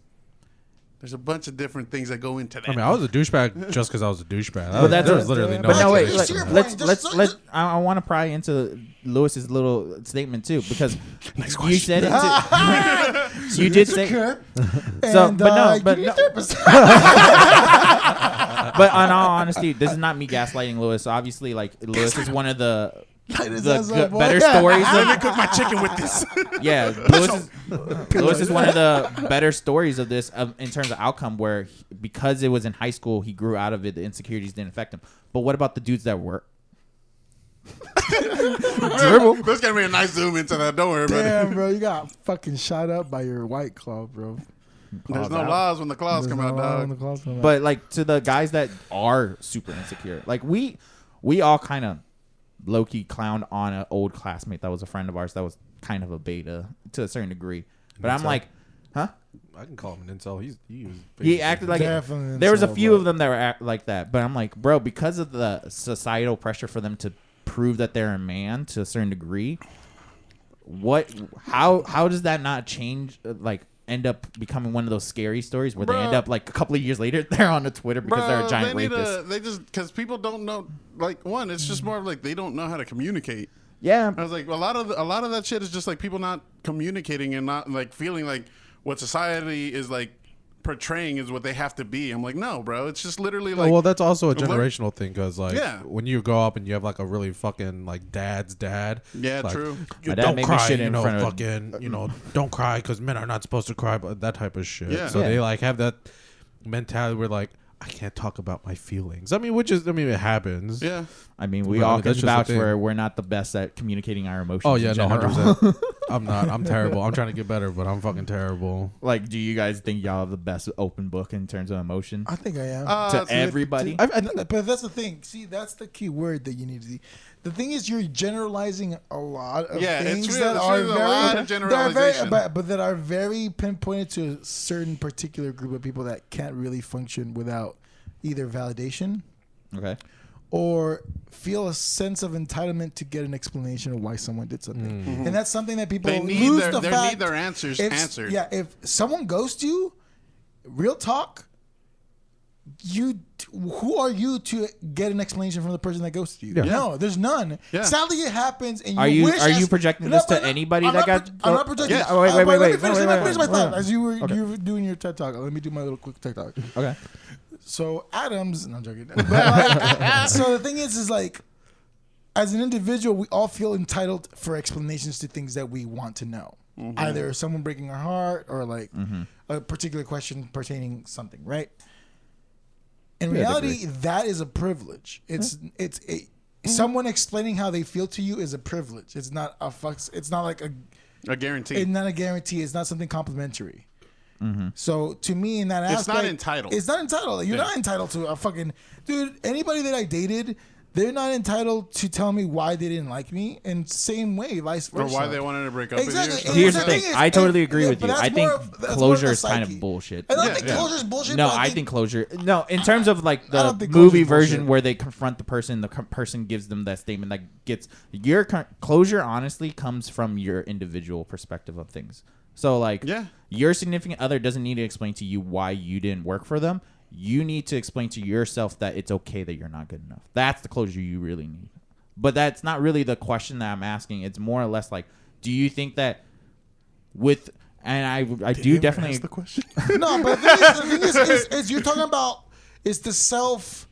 Speaker 1: a bunch of different things that go into that.
Speaker 2: I mean, I was a douchebag just because I was a douchebag.
Speaker 4: But that's
Speaker 2: there was literally no.
Speaker 4: But no, wait.
Speaker 3: But to your
Speaker 4: Let's
Speaker 3: point,
Speaker 4: let's. I want to pry into Lewis's little statement too because
Speaker 1: Next
Speaker 4: you said it too. You did say.
Speaker 3: Okay.
Speaker 4: So,
Speaker 3: And,
Speaker 4: but
Speaker 3: give me
Speaker 4: no.
Speaker 3: a therapist.
Speaker 4: But on all honesty, this is not me gaslighting Lewis. So obviously, like Lewis is one of the
Speaker 3: his ass up, boy.
Speaker 4: better stories.
Speaker 1: Let me
Speaker 4: Of,
Speaker 1: cook my chicken with this.
Speaker 4: yeah, Lewis is one of the better stories of this in terms of outcome. Where because it was in high school, he grew out of it. The insecurities didn't affect him. But what about the dudes that were?
Speaker 1: There's gonna be a nice zoom into that. Don't worry about
Speaker 3: Damn,
Speaker 1: it.
Speaker 3: bro, you got fucking shot up by your White Claw, bro.
Speaker 1: There's no laws when the claws come out, dog.
Speaker 4: But like to the guys that are super insecure, like we all kind of low key clowned on an old classmate that was a friend of ours that was kind of a beta to a certain degree. But I'm like, huh?
Speaker 2: I can call him an incel.
Speaker 4: He acted like
Speaker 3: Definitely
Speaker 4: there was a
Speaker 3: incel,
Speaker 4: few
Speaker 3: bro.
Speaker 4: of them that were like that. But I'm like, bro, because of the societal pressure for them to prove that they're a man to a certain degree, how does that not change? Like end up becoming one of those scary stories where they end up like a couple of years later they're on the Twitter because they're a giant rapist.
Speaker 1: They just because people don't know. Like one, it's just more of like they don't know how to communicate.
Speaker 4: Yeah,
Speaker 1: I was like, a lot of that shit is just like people not communicating and not like feeling like what society is like portraying is what they have to be. I'm like, no, bro, it's just literally like.
Speaker 2: well, that's also a generational thing because like
Speaker 1: Yeah.
Speaker 2: when you grow up and you have like a really fucking like dad's dad.
Speaker 1: Yeah,
Speaker 2: like,
Speaker 1: true.
Speaker 2: You
Speaker 4: My dad
Speaker 2: don't
Speaker 4: made me
Speaker 2: cry,
Speaker 4: shit
Speaker 2: you
Speaker 4: in
Speaker 2: know,
Speaker 4: front of-
Speaker 2: fucking, don't cry because men are not supposed to cry, but that type of shit.
Speaker 1: Yeah.
Speaker 2: So
Speaker 4: Yeah.
Speaker 2: they like have that mentality where like I can't talk about my feelings. I mean, it happens.
Speaker 1: Yeah.
Speaker 4: I mean, we
Speaker 2: But,
Speaker 4: all
Speaker 2: that's
Speaker 4: can
Speaker 2: just the
Speaker 4: vouch
Speaker 2: thing.
Speaker 4: for we're not the best at communicating our emotions.
Speaker 2: Oh yeah,
Speaker 4: in
Speaker 2: no,
Speaker 4: general.
Speaker 2: 100%. I'm not. I'm terrible. I'm trying to get better, but I'm fucking terrible.
Speaker 4: Like, do you guys think y'all have the best open book in terms of emotion
Speaker 3: I think I am.
Speaker 4: to everybody?
Speaker 3: But that's the thing. See, that's the key word that you need to see. The thing is, you're generalizing a lot of
Speaker 1: Yeah, it's
Speaker 3: things
Speaker 1: really-
Speaker 3: that
Speaker 1: it's
Speaker 3: are
Speaker 1: really a
Speaker 3: very,
Speaker 1: lot of
Speaker 3: that are
Speaker 1: generalization.
Speaker 3: but that are very pinpointed to a certain particular group of people that can't really function without either validation
Speaker 4: Okay.
Speaker 3: or feel a sense of entitlement to get an explanation of why someone did something. And that's something that people
Speaker 1: They need
Speaker 3: lose
Speaker 1: their
Speaker 3: the
Speaker 1: they
Speaker 3: fact.
Speaker 1: need their answers
Speaker 3: if,
Speaker 1: answered.
Speaker 3: Yeah, if someone ghosts you, real talk, who are you to get an explanation from the person that ghosted you?
Speaker 2: Yeah.
Speaker 3: No, there's none.
Speaker 1: Yeah.
Speaker 3: Sadly, it happens, and
Speaker 4: Are
Speaker 3: you
Speaker 4: you
Speaker 3: wish
Speaker 4: are you
Speaker 3: as-
Speaker 4: projecting
Speaker 3: No,
Speaker 4: this to
Speaker 3: but
Speaker 4: anybody
Speaker 3: I'm
Speaker 4: that
Speaker 3: not
Speaker 4: got?
Speaker 3: I'm not projecting.
Speaker 1: Yeah.
Speaker 4: Oh, wait,
Speaker 3: but let me
Speaker 4: wait,
Speaker 3: finish,
Speaker 4: wait,
Speaker 3: let me finish my
Speaker 4: wait,
Speaker 3: thought
Speaker 4: wait.
Speaker 3: as you were doing your TED talk. Let me do my little quick TED talk.
Speaker 4: Okay.
Speaker 3: So Adams, no, I'm joking. But like, so the thing is like, as an individual, we all feel entitled for explanations to things that we want to know. Either someone breaking our heart or like a particular question pertaining something, right? In reality, that is a privilege. Someone explaining how they feel to you is a privilege. It's not a fuck. It's not like
Speaker 1: A guarantee.
Speaker 3: It's not a guarantee. It's not something complimentary. So to me, in that
Speaker 1: It's
Speaker 3: aspect,
Speaker 1: not entitled.
Speaker 3: It's not entitled. You're not entitled to a fucking dude. Anybody that I dated, they're not entitled to tell me why they didn't like me. And same way, vice
Speaker 1: or
Speaker 3: versa.
Speaker 1: why they wanted to break up
Speaker 3: Exactly.
Speaker 1: with you.
Speaker 4: Here's the
Speaker 3: The thing
Speaker 4: thing.
Speaker 3: is-
Speaker 4: I totally agree
Speaker 3: yeah,
Speaker 4: with
Speaker 3: but
Speaker 4: you.
Speaker 3: that's
Speaker 4: I think
Speaker 3: more of- that's more of
Speaker 4: closure
Speaker 3: the
Speaker 4: is kind
Speaker 3: psyche.
Speaker 4: of bullshit.
Speaker 3: I don't
Speaker 1: Yeah,
Speaker 3: think
Speaker 1: yeah.
Speaker 3: closure is bullshit.
Speaker 4: No,
Speaker 3: but
Speaker 4: I think closure. No, in terms of like
Speaker 3: I
Speaker 4: the
Speaker 3: don't think
Speaker 4: movie
Speaker 3: closure's
Speaker 4: version
Speaker 3: bullshit.
Speaker 4: where they confront the person, person gives them that statement that gets your closure. Honestly, comes from your individual perspective of things. So like,
Speaker 1: Yeah.
Speaker 4: your significant other doesn't need to explain to you why you didn't work for them. You need to explain to yourself that it's okay that you're not good enough. That's the closure you really need. But that's not really the question that I'm asking. It's more or less like, do you think that with, and I do definitely
Speaker 1: Ask the question.
Speaker 3: No, but the thing is you're talking about is the self,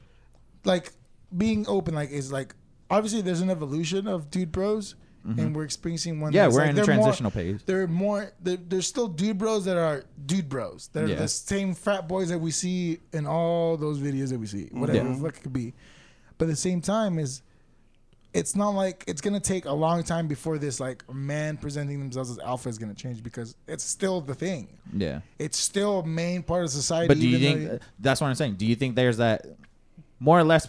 Speaker 3: like being open. Like is like obviously there's an evolution of dude bros, and we're experiencing one.
Speaker 4: Yeah,
Speaker 3: that's
Speaker 4: we're
Speaker 3: like,
Speaker 4: in the
Speaker 3: they're more-
Speaker 4: transitional phase.
Speaker 3: They're more. There's still dude bros that are dude bros. That are
Speaker 4: Yeah.
Speaker 3: the same frat boys that we see in all those videos that we see. Whatever the fuck it could be. But at the same time is. It's not like it's gonna take a long time before this like man presenting themselves as alpha is gonna change because it's still the thing.
Speaker 4: yeah.
Speaker 3: It's still a main part of society.
Speaker 4: But do you
Speaker 3: even
Speaker 4: think that's what I'm saying? Do you think there's that more or less,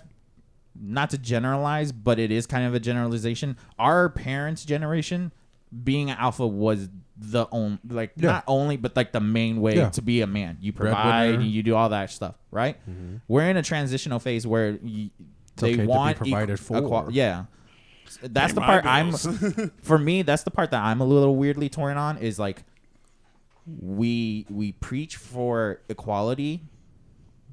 Speaker 4: not to generalize, but it is kind of a generalization? Our parents' generation, being alpha was the only, like not only, but like the main way
Speaker 2: Yeah.
Speaker 4: to be a man. You
Speaker 2: Breadwinner.
Speaker 4: provide, you do all that stuff, right? We're in a transitional phase where they
Speaker 2: okay to be
Speaker 4: want
Speaker 2: provided for.
Speaker 4: yeah. That's
Speaker 1: Pay
Speaker 4: the
Speaker 1: my
Speaker 4: part
Speaker 1: bills.
Speaker 4: for me, that's the part that I'm a little weirdly torn on is like we preach for equality,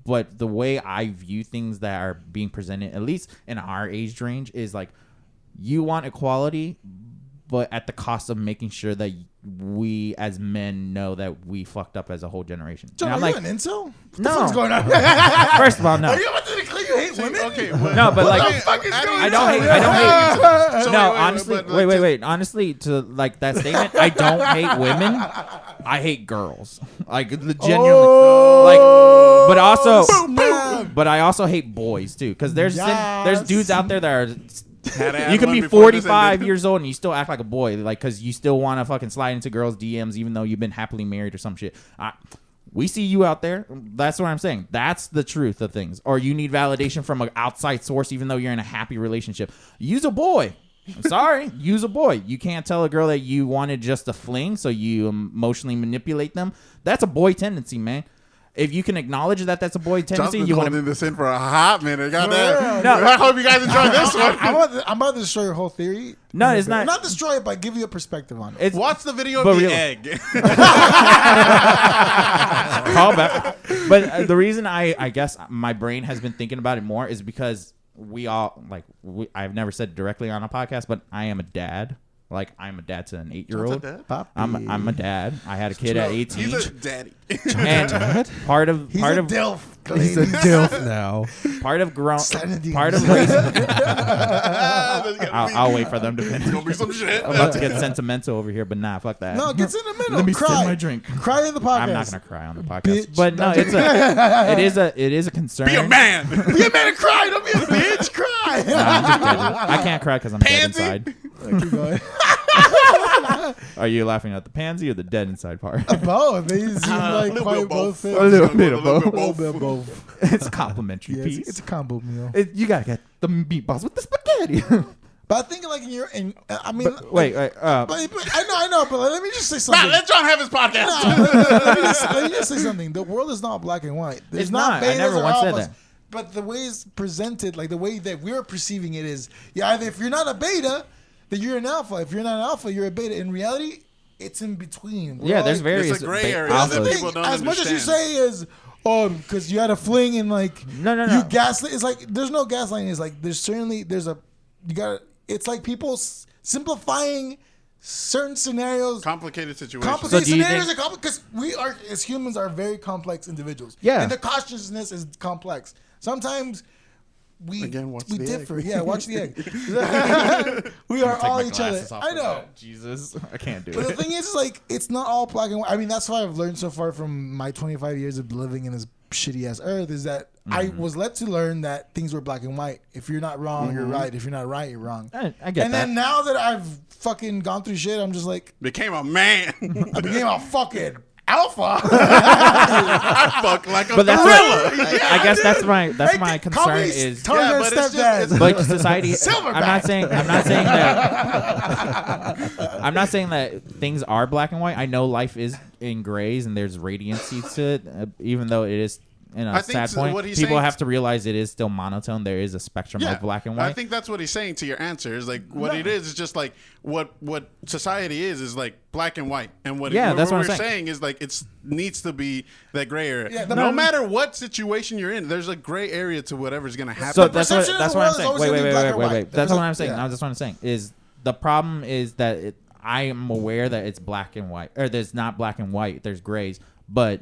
Speaker 4: but the way I view things that are being presented, at least in our age range, is like you want equality, but at the cost of making sure that we as men know that we fucked up as a whole generation.
Speaker 3: John,
Speaker 4: And
Speaker 3: are
Speaker 4: I'm
Speaker 3: you
Speaker 4: like,
Speaker 3: an incel? What the
Speaker 4: No.
Speaker 3: fuck's going on?
Speaker 4: first of all, no.
Speaker 3: Are you about to declare you hate women?
Speaker 1: Okay,
Speaker 4: No, but like,
Speaker 3: fuck is going
Speaker 4: I don't
Speaker 3: on?
Speaker 4: hate. I don't hate.
Speaker 1: So
Speaker 4: No,
Speaker 1: wait,
Speaker 4: honestly,
Speaker 1: but, like,
Speaker 4: wait. Honestly, to like that statement, I don't hate women. I hate girls. Like the genuinely, like, but also,
Speaker 3: Snap.
Speaker 4: but I also hate boys too, because there's
Speaker 3: Yes.
Speaker 4: dudes out there that are.
Speaker 1: Had to add
Speaker 4: You can
Speaker 1: one
Speaker 4: be
Speaker 1: before this
Speaker 4: 45
Speaker 1: ended.
Speaker 4: years old and you still act like a boy, like because you still want to fucking slide into girls' DMs even though you've been happily married or some shit. We see you out there. That's what I'm saying. That's the truth of things. Or you need validation from an outside source even though you're in a happy relationship. Use a boy. I'm sorry. Use a boy. You can't tell a girl that you wanted just a fling, so you emotionally manipulate them. That's a boy tendency, man. If you can acknowledge that that's a boy
Speaker 1: John's
Speaker 4: tendency,
Speaker 1: been
Speaker 4: you want
Speaker 1: holding
Speaker 4: to.
Speaker 1: this in for a hot minute. Goddamn.
Speaker 4: No.
Speaker 1: I hope you guys enjoyed this one.
Speaker 3: I'm about to destroy your whole theory.
Speaker 4: No, it's not.
Speaker 3: Not destroy it, but give you a perspective on it.
Speaker 4: It's
Speaker 1: Watch the video
Speaker 4: But
Speaker 1: of the
Speaker 4: real-
Speaker 1: egg.
Speaker 4: call back. But the reason I guess my brain has been thinking about it more is because we all I've never said directly on a podcast, but I am a dad. Like I'm a dad to an 8-year-old.
Speaker 1: What's a dad?
Speaker 4: I'm a dad. I had a kid at 18.
Speaker 1: He's a daddy.
Speaker 4: And part of
Speaker 3: He's a DILF.
Speaker 2: He's a dilf now.
Speaker 4: part of grown
Speaker 3: Slide in the
Speaker 4: part of
Speaker 3: DMs.
Speaker 4: raising.
Speaker 1: There's gonna
Speaker 4: I'll wait for them to
Speaker 1: It's
Speaker 4: finish.
Speaker 1: gonna be some shit.
Speaker 4: I'm about to get sentimental over here, but nah, fuck that.
Speaker 3: No, get sentimental.
Speaker 4: Let me
Speaker 3: cry.
Speaker 4: sip my drink.
Speaker 3: Cry in the podcast.
Speaker 4: I'm not gonna cry on the podcast,
Speaker 3: Bitch.
Speaker 4: but no, it is a concern.
Speaker 1: Be a man.
Speaker 3: Be a man and cry. Don't be a bitch. Cry.
Speaker 4: Nah, I'm just kidding. I can't cry because I'm dead
Speaker 1: Pansy.
Speaker 4: inside.
Speaker 3: Keep going.
Speaker 4: Are you laughing at the pansy or the dead inside part?
Speaker 3: Both. They seem like
Speaker 1: little
Speaker 3: quite
Speaker 1: bit of
Speaker 3: both.
Speaker 1: both.
Speaker 3: fit.
Speaker 4: A little bit of
Speaker 1: A little
Speaker 4: both.
Speaker 1: bit
Speaker 3: A little bit of both.
Speaker 4: It's a complimentary
Speaker 3: Yeah,
Speaker 4: piece.
Speaker 3: it's a combo meal.
Speaker 4: You gotta get the meatballs with the spaghetti.
Speaker 3: But I think like I mean,
Speaker 4: wait.
Speaker 3: but I know, but let me just say something.
Speaker 1: Nah, let John have his podcast.
Speaker 3: Let me just say something. The world is not black and white. There's
Speaker 4: It's not. I
Speaker 3: betas
Speaker 4: never
Speaker 3: or
Speaker 4: once said
Speaker 3: alphas.
Speaker 4: that.
Speaker 3: But the way it's presented, like the way that we're perceiving it is, either if you're not a beta, then you're an alpha. If you're not an alpha, you're a beta. In reality, it's in between. We're
Speaker 4: Yeah,
Speaker 3: all
Speaker 4: there's
Speaker 3: like-
Speaker 4: various
Speaker 1: It's a gray
Speaker 4: ba-
Speaker 1: area
Speaker 3: But that's
Speaker 1: that
Speaker 3: the
Speaker 4: alphas.
Speaker 1: people
Speaker 3: thing.
Speaker 1: don't
Speaker 3: As much as you
Speaker 1: understand.
Speaker 3: say is, because you had a fling and like
Speaker 4: No.
Speaker 3: you gaslight. It's like there's no gaslighting. It's like there's It's like people simplifying certain scenarios.
Speaker 1: Complicated situation.
Speaker 3: Complicated
Speaker 4: So do you
Speaker 3: scenarios
Speaker 4: think-
Speaker 3: are because we are as humans are very complex individuals.
Speaker 4: Yeah.
Speaker 3: and the consciousness is complex. Sometimes we
Speaker 1: Again, watch
Speaker 3: we
Speaker 1: the
Speaker 3: differ.
Speaker 1: egg.
Speaker 3: Yeah, watch the egg. We are all each other. I know.
Speaker 4: Jesus, I can't do
Speaker 3: But the
Speaker 4: it.
Speaker 3: thing is, like, it's not all black and white. I mean, that's why I've learned so far from my 25 years of living in this shitty ass earth is that I was led to learn that things were black and white. If you're not wrong, you're right. If you're not right, you're wrong.
Speaker 4: I get
Speaker 3: And
Speaker 4: that.
Speaker 3: then now that I've fucking gone through shit, I'm just like,
Speaker 1: Became a man.
Speaker 3: I became a fucking alpha.
Speaker 1: I fuck like a
Speaker 4: But that's
Speaker 1: gorilla.
Speaker 4: what, I guess that's my
Speaker 3: Call
Speaker 4: concern
Speaker 3: me
Speaker 4: is.
Speaker 3: Tarzan
Speaker 1: but it's just-
Speaker 3: stepdad.
Speaker 1: it's-
Speaker 4: But society.
Speaker 3: Silverback.
Speaker 4: I'm not saying that. I'm not saying that things are black and white. I know life is in grays and there's radiancy to it, even though it is. In a
Speaker 1: I think
Speaker 4: sad point,
Speaker 1: what he's
Speaker 4: people
Speaker 1: saying-
Speaker 4: have to realize it is still monotone. There is a spectrum of black and white.
Speaker 1: I think that's what he's saying to your answer. Is like what it is just like what society is like black and white, and what
Speaker 4: Yeah, that's what
Speaker 1: we're
Speaker 4: I'm saying.
Speaker 1: saying is like it needs to be that gray area.
Speaker 3: Yeah,
Speaker 1: no matter what situation you're in, there's a gray area to whatever's gonna happen.
Speaker 4: So that's what
Speaker 3: perception of
Speaker 4: that's
Speaker 3: the
Speaker 4: what I'm
Speaker 3: world is
Speaker 4: saying.
Speaker 3: always
Speaker 4: Wait,
Speaker 3: gonna be
Speaker 4: wait,
Speaker 3: black
Speaker 4: wait,
Speaker 3: or
Speaker 4: wait,
Speaker 3: white.
Speaker 4: wait. That's
Speaker 3: There's
Speaker 4: what
Speaker 3: a-
Speaker 4: I'm saying.
Speaker 3: yeah.
Speaker 4: Now, that's what I'm saying is the problem is that I am aware that it's black and white, or there's not black and white. There's grays, but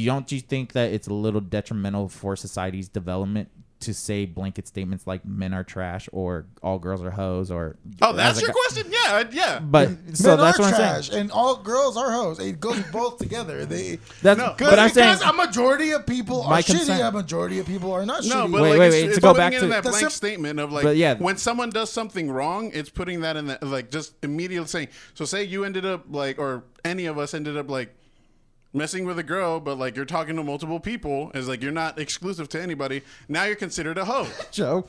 Speaker 4: don't you think that it's a little detrimental for society's development to say blanket statements like men are trash or all girls are hoes or
Speaker 1: Oh, that's
Speaker 4: as a
Speaker 1: your
Speaker 4: guy-
Speaker 1: question? Yeah.
Speaker 4: But so
Speaker 3: Men
Speaker 4: that's
Speaker 3: are
Speaker 4: what I'm
Speaker 3: trash,
Speaker 4: saying.
Speaker 3: and all girls are hoes. It goes both together.
Speaker 4: That's
Speaker 1: No,
Speaker 4: but I'm saying
Speaker 3: because a majority of people are
Speaker 4: My
Speaker 3: shitty,
Speaker 4: concern-
Speaker 3: a majority of people are not
Speaker 1: No,
Speaker 3: shitty.
Speaker 1: but
Speaker 4: Wait,
Speaker 1: like
Speaker 4: wait,
Speaker 1: it's,
Speaker 4: wait,
Speaker 1: it's
Speaker 4: to go
Speaker 1: putting
Speaker 4: back
Speaker 1: it
Speaker 4: to-
Speaker 1: in that
Speaker 3: the
Speaker 1: blank
Speaker 3: sim-
Speaker 1: statement of like
Speaker 4: But yeah.
Speaker 1: when someone does something wrong, it's putting that in that like just immediately saying. So say you ended up like, or any of us ended up like messing with a girl, but like you're talking to multiple people, is like you're not exclusive to anybody. Now you're considered a hoe.
Speaker 4: Joe.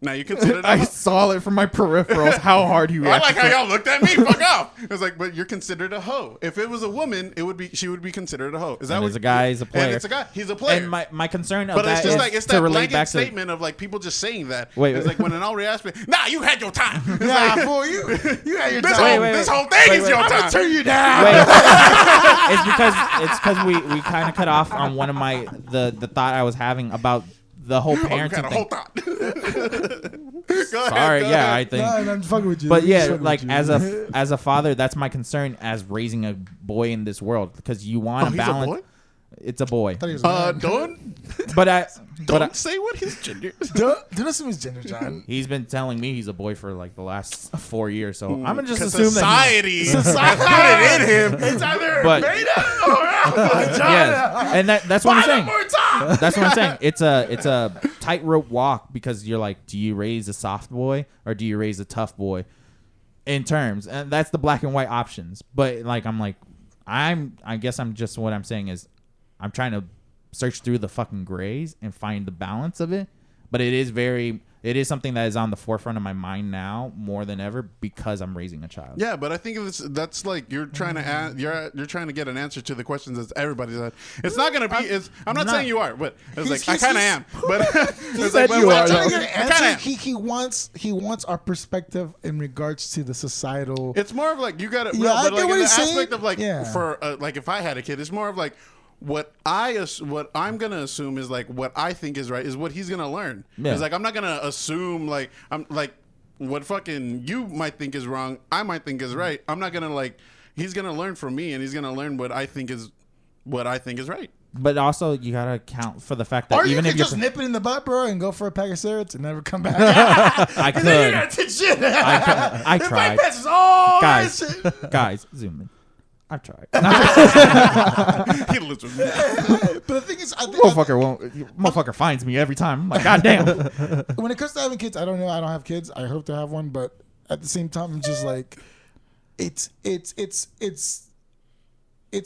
Speaker 1: Now you considered a
Speaker 4: I
Speaker 1: hoe.
Speaker 4: saw it from my peripherals how hard you
Speaker 1: I like how y'all looked at me. Fuck off. It's like, but you're considered a hoe. If it was a woman, she would be considered a hoe. Is that
Speaker 4: And
Speaker 1: what?
Speaker 4: as a guy, he's a player.
Speaker 1: And it's a guy. He's a player.
Speaker 4: And my concern of
Speaker 1: but
Speaker 4: that
Speaker 1: it's just
Speaker 4: is
Speaker 1: like it's
Speaker 4: to
Speaker 1: that
Speaker 4: relate
Speaker 1: blanket
Speaker 4: back to
Speaker 1: statement of like people just saying that.
Speaker 4: Wait,
Speaker 1: it's
Speaker 4: wait.
Speaker 1: like when in all reality, nah, you had your time. It's
Speaker 3: Nah,
Speaker 1: like,
Speaker 3: fool, you had your
Speaker 1: this
Speaker 3: time.
Speaker 1: whole this whole thing is your
Speaker 3: I'm
Speaker 1: time.
Speaker 3: gonna turn you down.
Speaker 4: Wait, it's because we kind of cut off on one of the thought I was having about the whole
Speaker 1: Oh, you
Speaker 4: parenting
Speaker 1: had a
Speaker 4: thing.
Speaker 1: whole thought. Go ahead,
Speaker 4: Sorry,
Speaker 1: go
Speaker 4: yeah, I
Speaker 1: ahead.
Speaker 4: think.
Speaker 3: Nah, I'm fucking with you.
Speaker 4: But
Speaker 3: I'm just
Speaker 4: yeah,
Speaker 3: fucking
Speaker 4: like
Speaker 3: with you.
Speaker 4: as a father, that's my concern as raising a boy in this world because you want
Speaker 1: Oh,
Speaker 4: to
Speaker 1: he's a
Speaker 4: balance.
Speaker 1: boy?
Speaker 4: It's a boy,
Speaker 3: I thought he was a man.
Speaker 1: Don't
Speaker 4: but I
Speaker 1: say what his gender is.
Speaker 3: Don't assume his gender, John.
Speaker 4: he's been telling me he's a boy for like the last 4 years, so I'm gonna just
Speaker 1: 'Cause
Speaker 4: assume that.
Speaker 1: society put it in him.
Speaker 3: It's either
Speaker 4: But-
Speaker 3: beta or alpha, John.
Speaker 4: Yeah, and that's what I'm
Speaker 3: Find
Speaker 4: saying.
Speaker 3: out more time.
Speaker 4: That's what I'm saying. It's a tightrope walk because you're like, do you raise a soft boy or do you raise a tough boy? In terms, and that's the black and white options. But like, I guess I'm just what I'm saying is, I'm trying to search through the fucking grays and find the balance of it. But it is something that is on the forefront of my mind now more than ever because I'm raising a child.
Speaker 1: Yeah, but I think that's like you're trying to you're trying to get an answer to the questions that everybody's had. It's not gonna be. I'm not
Speaker 4: not.
Speaker 1: saying you are, but it's like I
Speaker 3: he's-
Speaker 1: kind of am. But it's
Speaker 4: said
Speaker 1: like,
Speaker 4: you
Speaker 1: but
Speaker 4: are,
Speaker 1: I'm
Speaker 3: Trying to
Speaker 1: though.
Speaker 3: get
Speaker 1: I
Speaker 3: an
Speaker 1: kinda
Speaker 3: answer.
Speaker 1: am.
Speaker 3: He wants our perspective in regards to the societal.
Speaker 1: It's more of like you got to,
Speaker 3: Yeah, I
Speaker 1: but
Speaker 3: get
Speaker 1: like
Speaker 3: what
Speaker 1: in the
Speaker 3: he's saying.
Speaker 1: aspect of like
Speaker 3: Yeah.
Speaker 1: for like if I had a kid, it's more of like what I'm gonna assume is like what I think is right is what he's gonna learn.
Speaker 4: Yeah.
Speaker 1: It's like I'm not gonna assume like I'm like what fucking you might think is wrong, I might think is right. I'm not gonna like he's gonna learn from me and he's gonna learn what I think is right.
Speaker 4: But also, you gotta account for the fact that
Speaker 3: Or you
Speaker 4: even
Speaker 3: could
Speaker 4: if you're,
Speaker 3: just nip it in the butt, bro, and go for a pack of cigarettes and never come back.
Speaker 4: I
Speaker 3: And then you're
Speaker 4: could,
Speaker 3: gonna take shit.
Speaker 4: I
Speaker 3: If
Speaker 4: tried.
Speaker 3: my passes all
Speaker 4: Guys.
Speaker 3: that shit.
Speaker 4: Guys, zoom in. I've tried.
Speaker 1: He lives with me.
Speaker 3: But the thing is, I think
Speaker 4: Motherfucker finds me every time. I'm like, God damn.
Speaker 3: when it comes to having kids, I don't know. I don't have kids. I hope to have one, but at the same time, I'm just like, it's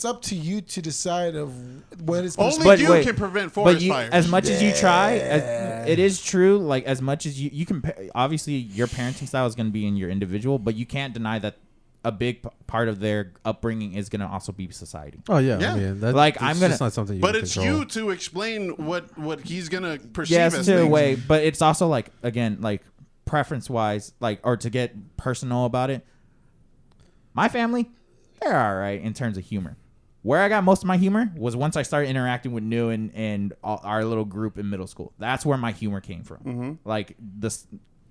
Speaker 3: up to you to decide of what is
Speaker 1: Only
Speaker 4: But
Speaker 1: you
Speaker 4: wait,
Speaker 1: can prevent
Speaker 4: But
Speaker 1: forest
Speaker 4: you,
Speaker 1: fires.
Speaker 4: as much as you try, it is true. Like as much as you can, obviously your parenting style is going to be in your individual, but you can't deny that a big part of their upbringing is going to also be society.
Speaker 2: Oh yeah,
Speaker 1: Yeah.
Speaker 2: I mean, that's,
Speaker 4: Like,
Speaker 2: it's
Speaker 4: I'm gonna-
Speaker 2: just not something you
Speaker 1: But
Speaker 2: can
Speaker 1: it's
Speaker 2: control.
Speaker 1: you to explain what he's gonna perceive
Speaker 4: Yes,
Speaker 1: as
Speaker 4: to a
Speaker 1: things.
Speaker 4: way, but it's also like again, like preference wise, like or to get personal about it. My family, they're all right in terms of humor. Where I got most of my humor was once I started interacting with New and our little group in middle school. That's where my humor came from.
Speaker 1: Mm-hmm.
Speaker 4: Like the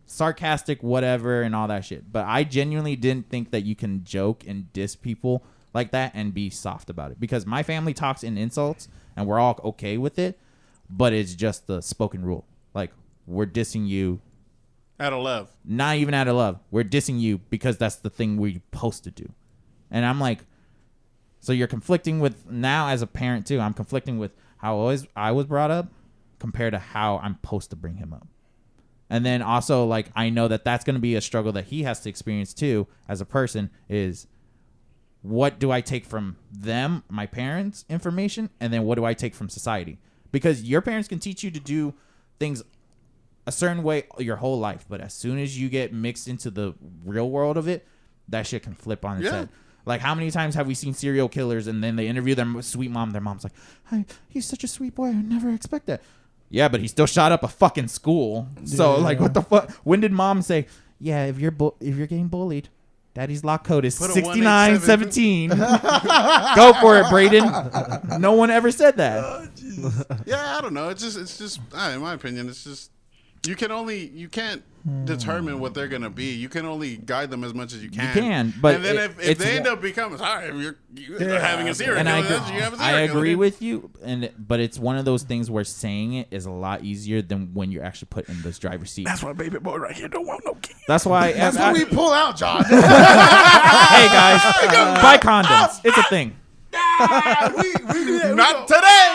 Speaker 4: sarcastic whatever and all that shit. But I genuinely didn't think that you can joke and diss people like that and be soft about it. Because my family talks in insults and we're all okay with it. But it's just the spoken rule. Like, we're dissing you.
Speaker 1: Out of love.
Speaker 4: Not even out of love. We're dissing you because that's the thing we're supposed to do. And I'm like, So you're conflicting with now as a parent too. I'm conflicting with how I was brought up compared to how I'm supposed to bring him up. And then also, like, I know that that's going to be a struggle that he has to experience too as a person is what do I take from them, my parents' information, and then what do I take from society? Because your parents can teach you to do things a certain way your whole life, but as soon as you get mixed into the real world of it, that shit can flip on its head. Like, how many times have we seen serial killers and then they interview their sweet mom? Their mom's like, "Hey, he's such a sweet boy. I never expect that." Yeah, but he still shot up a fucking school. So, like, what the fuck? When did mom say, "Yeah, if you're getting bullied, daddy's lock code is 6917. Go for it, Braden." No one ever said that.
Speaker 1: Yeah, I don't know. It's just. In my opinion, it's just. You can't determine what they're gonna be. You can only guide them as much as you can.
Speaker 4: You can, but
Speaker 1: and then if they end up becoming sorry, if you're having a serial
Speaker 4: and
Speaker 1: killer, you have a serial
Speaker 4: I agree
Speaker 1: killer.
Speaker 4: with you, but it's one of those things where saying it is a lot easier than when you're actually put in this driver's seat.
Speaker 1: That's why baby boy right here don't want no kids.
Speaker 4: That's why.
Speaker 3: That's what we pull out, John.
Speaker 4: Hey guys, buy condoms. It's a thing.
Speaker 3: we do that.
Speaker 1: Not today.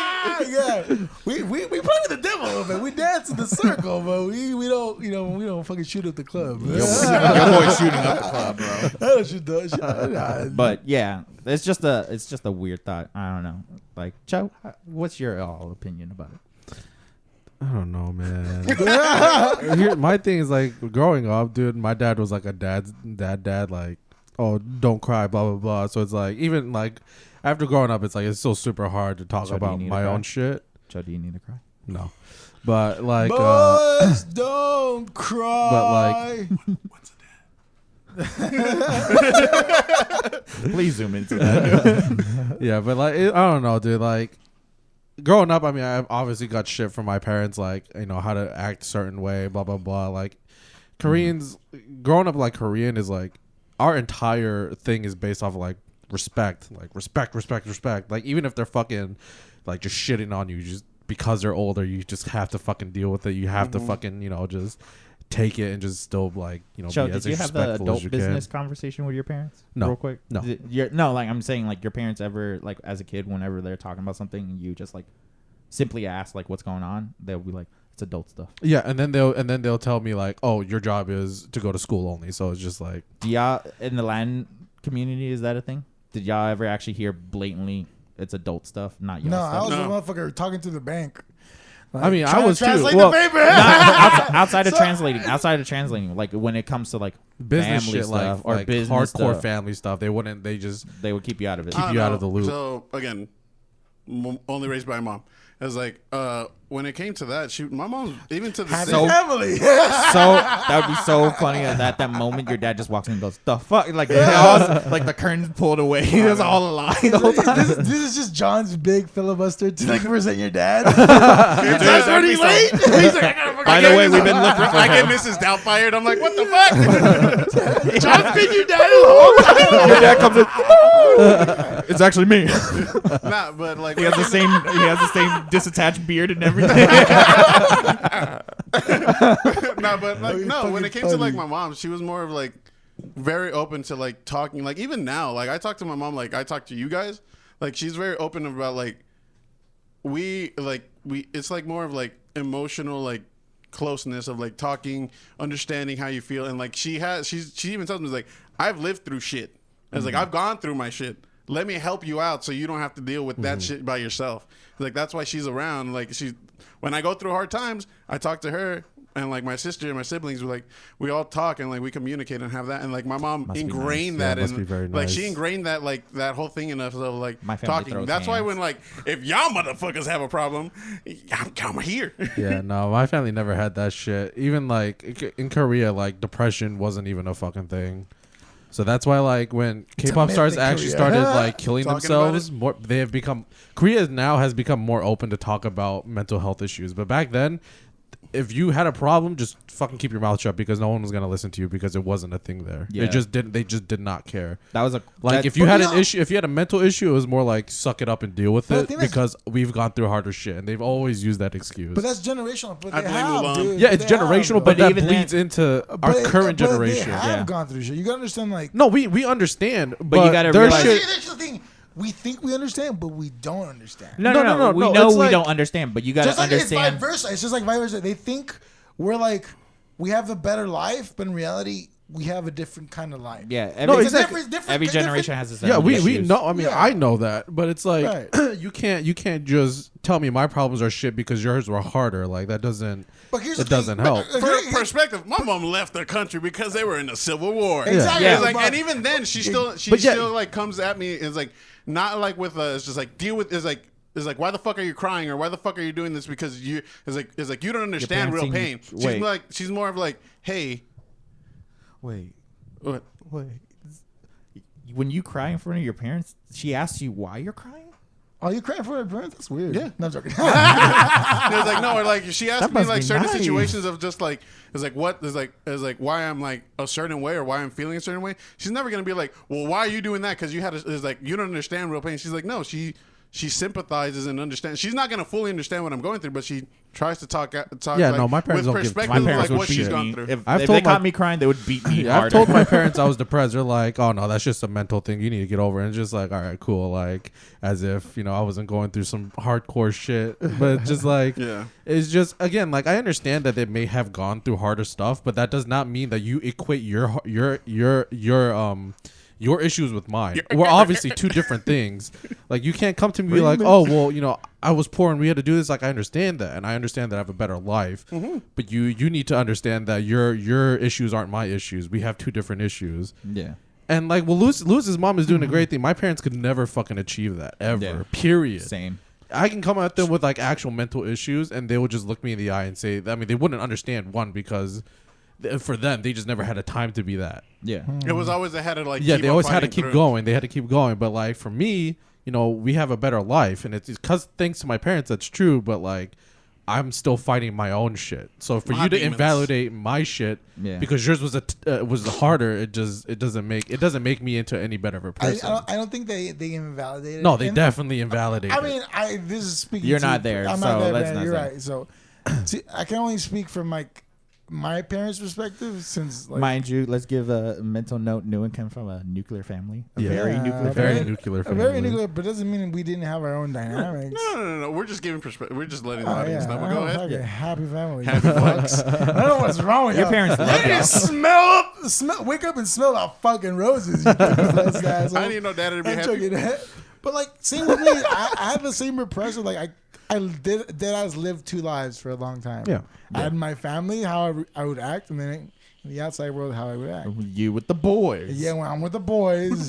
Speaker 3: Yeah, we play with the devil a little bit. We dance in the circle, but we don't we don't fucking shoot at the club.
Speaker 2: Your boy's shooting up the club, bro.
Speaker 3: I don't shoot the
Speaker 4: But yeah, it's just a weird thought. I don't know. Like, Joe, what's your opinion about it?
Speaker 2: I don't know, man. My thing is, like, growing up, dude, my dad was like a dad, like, oh, don't cry, blah, blah, blah. So it's like, even like after growing up, it's like, it's still super hard to talk
Speaker 4: Joe,
Speaker 2: about my own shit.
Speaker 4: Joe, do you need to cry?
Speaker 2: No. But like,
Speaker 3: boys don't cry.
Speaker 2: But like,
Speaker 4: Please zoom into that.
Speaker 2: yeah, but like, I don't know, dude. Like, growing up, I mean, I obviously got shit from my parents, like, you know, how to act a certain way, blah, blah, blah. Like, Koreans, growing up like Korean is like, our entire thing is based off of like respect. Like, respect. Like, even if they're fucking, like, just shitting on you, just because they're older, you just have to fucking deal with it. You have to fucking, you know, just take it and just still, like, you know,
Speaker 4: Joe,
Speaker 2: be as
Speaker 4: did you have the
Speaker 2: respectful as
Speaker 4: adult
Speaker 2: you
Speaker 4: business
Speaker 2: can.
Speaker 4: conversation with your parents?
Speaker 2: No.
Speaker 4: Real quick?
Speaker 2: No.
Speaker 4: No, like, I'm saying, like, your parents ever, like, as a kid, whenever they're talking about something and you just, like, simply ask, like, what's going on, they'll be like, it's adult stuff.
Speaker 2: Yeah, and then they'll tell me, like, oh, your job is to go to school only. So it's just like,
Speaker 4: Do y'all, in the Latin community, is that a thing? Did y'all ever actually hear blatantly it's adult stuff, not y'all
Speaker 3: No, I
Speaker 4: stuff?
Speaker 3: was
Speaker 1: No.
Speaker 3: a motherfucker talking to the bank.
Speaker 2: I mean, I
Speaker 3: trying to
Speaker 2: was too.
Speaker 3: translate
Speaker 2: Well,
Speaker 3: the paper.
Speaker 4: outside of translating, like when it comes to like
Speaker 2: business
Speaker 4: family
Speaker 2: shit,
Speaker 4: stuff
Speaker 2: like,
Speaker 4: or
Speaker 2: like
Speaker 4: business
Speaker 2: hardcore
Speaker 4: stuff,
Speaker 2: family stuff. They would
Speaker 4: keep you out of it.
Speaker 2: Keep you out of the loop.
Speaker 1: So again, only raised by a mom. It was like when it came to that, my mom even to the
Speaker 3: Happy
Speaker 4: So-
Speaker 3: family.
Speaker 4: So that would be so funny at that moment your dad just walks in and goes, "The fuck!" Like like the curtains pulled away. It was all a lie the whole time.
Speaker 3: this is just John's big filibuster to like present your dad. That's already late. He's like, I gotta fucking
Speaker 4: By the way, we've been looking for
Speaker 1: I get
Speaker 4: him.
Speaker 1: Mrs. Doubtfired. I'm like, what the fuck?
Speaker 3: John's been your dad the whole time.
Speaker 4: Your dad comes in. It's actually me.
Speaker 1: Nah, but like
Speaker 4: He has the same disattached beard and everything.
Speaker 1: no, but like no.
Speaker 3: fucking
Speaker 1: When it came to like
Speaker 3: funny.
Speaker 1: my mom, she was more of like very open to like talking. Like even now, like I talk to my mom like I talk to you guys. Like she's very open about like we. It's like more of like emotional like closeness of like talking, understanding how you feel, and like she even tells me like I've lived through shit. It's like I've gone through my shit. Let me help you out so you don't have to deal with that shit by yourself. Like that's why she's around. Like when I go through hard times, I talk to her, and like my sister and my siblings were like we all talk and like we communicate and have that. And like my mom
Speaker 2: Must be
Speaker 1: ingrained
Speaker 2: nice.
Speaker 1: that
Speaker 2: Yeah, must
Speaker 1: in
Speaker 2: be very
Speaker 1: like she
Speaker 2: nice.
Speaker 1: ingrained that like that whole thing in us of like
Speaker 4: My family
Speaker 1: talking.
Speaker 4: throws
Speaker 1: That's why
Speaker 4: hands.
Speaker 1: when like if y'all motherfuckers have a problem, I'm here.
Speaker 2: Yeah, no, my family never had that shit. Even like in Korea, like depression wasn't even a fucking thing. So that's why, like, when K-pop
Speaker 3: myth
Speaker 2: stars
Speaker 3: in
Speaker 2: actually
Speaker 3: Korea.
Speaker 2: started like killing
Speaker 1: Talking about
Speaker 2: themselves, Korea now has become more open to talk about mental health issues. But back then, if you had a problem, just fucking keep your mouth shut because no one was gonna listen to you because it wasn't a thing there.
Speaker 4: Yeah.
Speaker 2: They just did not care.
Speaker 4: That was
Speaker 2: If you had an issue, if you had a mental issue, it was more like suck it up and deal with
Speaker 3: But I
Speaker 2: it
Speaker 3: think that's-
Speaker 2: because we've gone through harder shit, and they've always used that excuse.
Speaker 3: But that's generational. But
Speaker 1: I
Speaker 3: they
Speaker 1: blame
Speaker 3: have,
Speaker 1: Mulan.
Speaker 3: dude.
Speaker 2: Yeah, it's
Speaker 3: They have,
Speaker 2: generational,
Speaker 3: bro.
Speaker 2: but
Speaker 4: But
Speaker 2: that
Speaker 4: even
Speaker 2: bleeds into our
Speaker 3: But-
Speaker 2: current
Speaker 3: but
Speaker 2: generation.
Speaker 3: They have
Speaker 4: Yeah.
Speaker 3: gone through shit. You gotta understand, like.
Speaker 2: No, we understand,
Speaker 4: But you gotta
Speaker 2: their
Speaker 4: realize-
Speaker 2: shit.
Speaker 3: That's the thing. we think we understand, but we don't understand.
Speaker 4: No. We
Speaker 2: no,
Speaker 4: know
Speaker 2: it's
Speaker 4: we
Speaker 2: like-
Speaker 4: don't understand, but you gotta
Speaker 3: Just like it's
Speaker 4: understand.
Speaker 3: vice versa. It's just like vice versa. They think we're like we have a better life, but in reality, we have a different kind of life.
Speaker 4: Yeah,
Speaker 2: No,
Speaker 4: every,
Speaker 2: exactly.
Speaker 4: every generation has its own
Speaker 2: Yeah, we
Speaker 4: issues.
Speaker 2: know. I mean,
Speaker 3: Yeah.
Speaker 2: I know that, but it's like
Speaker 3: Right.
Speaker 2: you can't just tell me my problems are shit because yours were harder. Like that doesn't.
Speaker 3: But here's
Speaker 2: It
Speaker 3: the thing.
Speaker 2: doesn't help.
Speaker 1: For perspective, my mom left the country because they were in the Civil War.
Speaker 3: Exactly.
Speaker 1: It's
Speaker 3: Yeah.
Speaker 1: like, and even then, she still like comes at me. It's like not like with it's just like deal with. It's like why the fuck are you crying or why the fuck are you doing this because you it's like you don't understand real pain.
Speaker 4: parenting-
Speaker 1: She's more of like, hey,
Speaker 4: Wait.
Speaker 1: what?
Speaker 4: When you cry in front of your parents, she asks you why you're crying?
Speaker 3: Oh, you crying for your parents? That's weird.
Speaker 1: Yeah.
Speaker 3: No, I'm joking.
Speaker 1: It's like no, or like she asked
Speaker 4: That
Speaker 1: me
Speaker 4: must
Speaker 1: like
Speaker 4: be
Speaker 1: certain
Speaker 4: nice.
Speaker 1: situations of just like it's like what is like why I'm like a certain way or why I'm feeling a certain way. She's never gonna be like, well, why are you doing that? Because you had it's like you don't understand real pain. She's like, no, she sympathizes and understands. She's not gonna fully understand what I'm going through, but she tries to talk.
Speaker 2: Yeah,
Speaker 1: like,
Speaker 2: no, my parents
Speaker 1: with
Speaker 2: don't give-
Speaker 1: perspective
Speaker 4: My
Speaker 1: of
Speaker 4: parents
Speaker 1: like
Speaker 4: would
Speaker 1: what she's
Speaker 4: beat
Speaker 1: gone
Speaker 4: me.
Speaker 1: through.
Speaker 4: If
Speaker 2: I've
Speaker 4: they
Speaker 2: told
Speaker 4: caught
Speaker 2: my-
Speaker 4: me crying, they would beat me
Speaker 2: Yeah, I've
Speaker 4: harder.
Speaker 2: told my parents I was depressed. They're like, "Oh no, that's just a mental thing. You need to get over it." And it's just like, all right, cool. Like as if I wasn't going through some hardcore shit, but it's just like,
Speaker 1: Yeah.
Speaker 2: it's just again like I understand that they may have gone through harder stuff, but that does not mean that you equate your issues with mine. We're obviously two different things. Like you can't come to me and be like, "Oh, well, I was poor and we had to do this." Like I understand that, and I understand that I have a better life. But you need to understand that your issues aren't my issues. We have two different issues.
Speaker 4: Yeah.
Speaker 2: And like, well, Lewis's mom is doing a great thing. My parents could never fucking achieve that ever.
Speaker 4: Yeah.
Speaker 2: Period.
Speaker 4: Same.
Speaker 2: I can come at them with like actual mental issues, and they would just look me in the eye and say, I mean, they wouldn't understand one because for them they just never had a time to be that.
Speaker 4: Yeah.
Speaker 1: It was always they had to like
Speaker 2: Yeah,
Speaker 1: keep
Speaker 2: they
Speaker 1: on
Speaker 2: always had to
Speaker 1: fighting
Speaker 2: keep
Speaker 1: through.
Speaker 2: going. They had to keep going. But like for me, we have a better life, and it's because thanks to my parents, that's true. But like, I'm still fighting my own shit. So for
Speaker 1: My
Speaker 2: you to
Speaker 1: demons.
Speaker 2: invalidate my shit
Speaker 4: Yeah.
Speaker 2: because yours was harder, it doesn't make me into any better of a person.
Speaker 3: I don't think they invalidated.
Speaker 2: No, they
Speaker 3: him.
Speaker 2: definitely invalidated.
Speaker 3: I mean, this is speaking.
Speaker 4: You're
Speaker 3: to-
Speaker 4: not there,
Speaker 3: I'm
Speaker 4: so
Speaker 3: not there,
Speaker 4: let's
Speaker 3: man.
Speaker 4: not
Speaker 3: You're
Speaker 4: say.
Speaker 3: right. So, see, I can only speak from my parents' perspective since like,
Speaker 4: Mind you, let's give a mental note. Newman came from a nuclear family. A
Speaker 2: Yeah.
Speaker 4: very
Speaker 3: Yeah,
Speaker 4: nuclear
Speaker 2: very
Speaker 4: family.
Speaker 2: nuclear
Speaker 3: a
Speaker 2: family.
Speaker 3: very nuclear, but doesn't mean we didn't have our own dynamics.
Speaker 1: No. We're just giving perspective. We're just letting the
Speaker 3: Oh,
Speaker 1: audience know. But go ahead.
Speaker 3: Okay, happy family.
Speaker 1: Happy fucks.
Speaker 3: I don't know what's wrong with
Speaker 4: Your
Speaker 3: y'all.
Speaker 4: parents love
Speaker 3: They
Speaker 4: y'all.
Speaker 3: just wake up and smell the fucking roses. You guys.
Speaker 1: I didn't even know Daddy to be
Speaker 3: I'm
Speaker 1: happy.
Speaker 3: joking. But like, same with me. I have the same repression. Like I did lived two lives for a long time.
Speaker 2: Yeah.
Speaker 3: I had my family, how I would act, and then in the outside world, how I would act.
Speaker 4: You with the boys.
Speaker 3: Yeah, when I'm with the boys,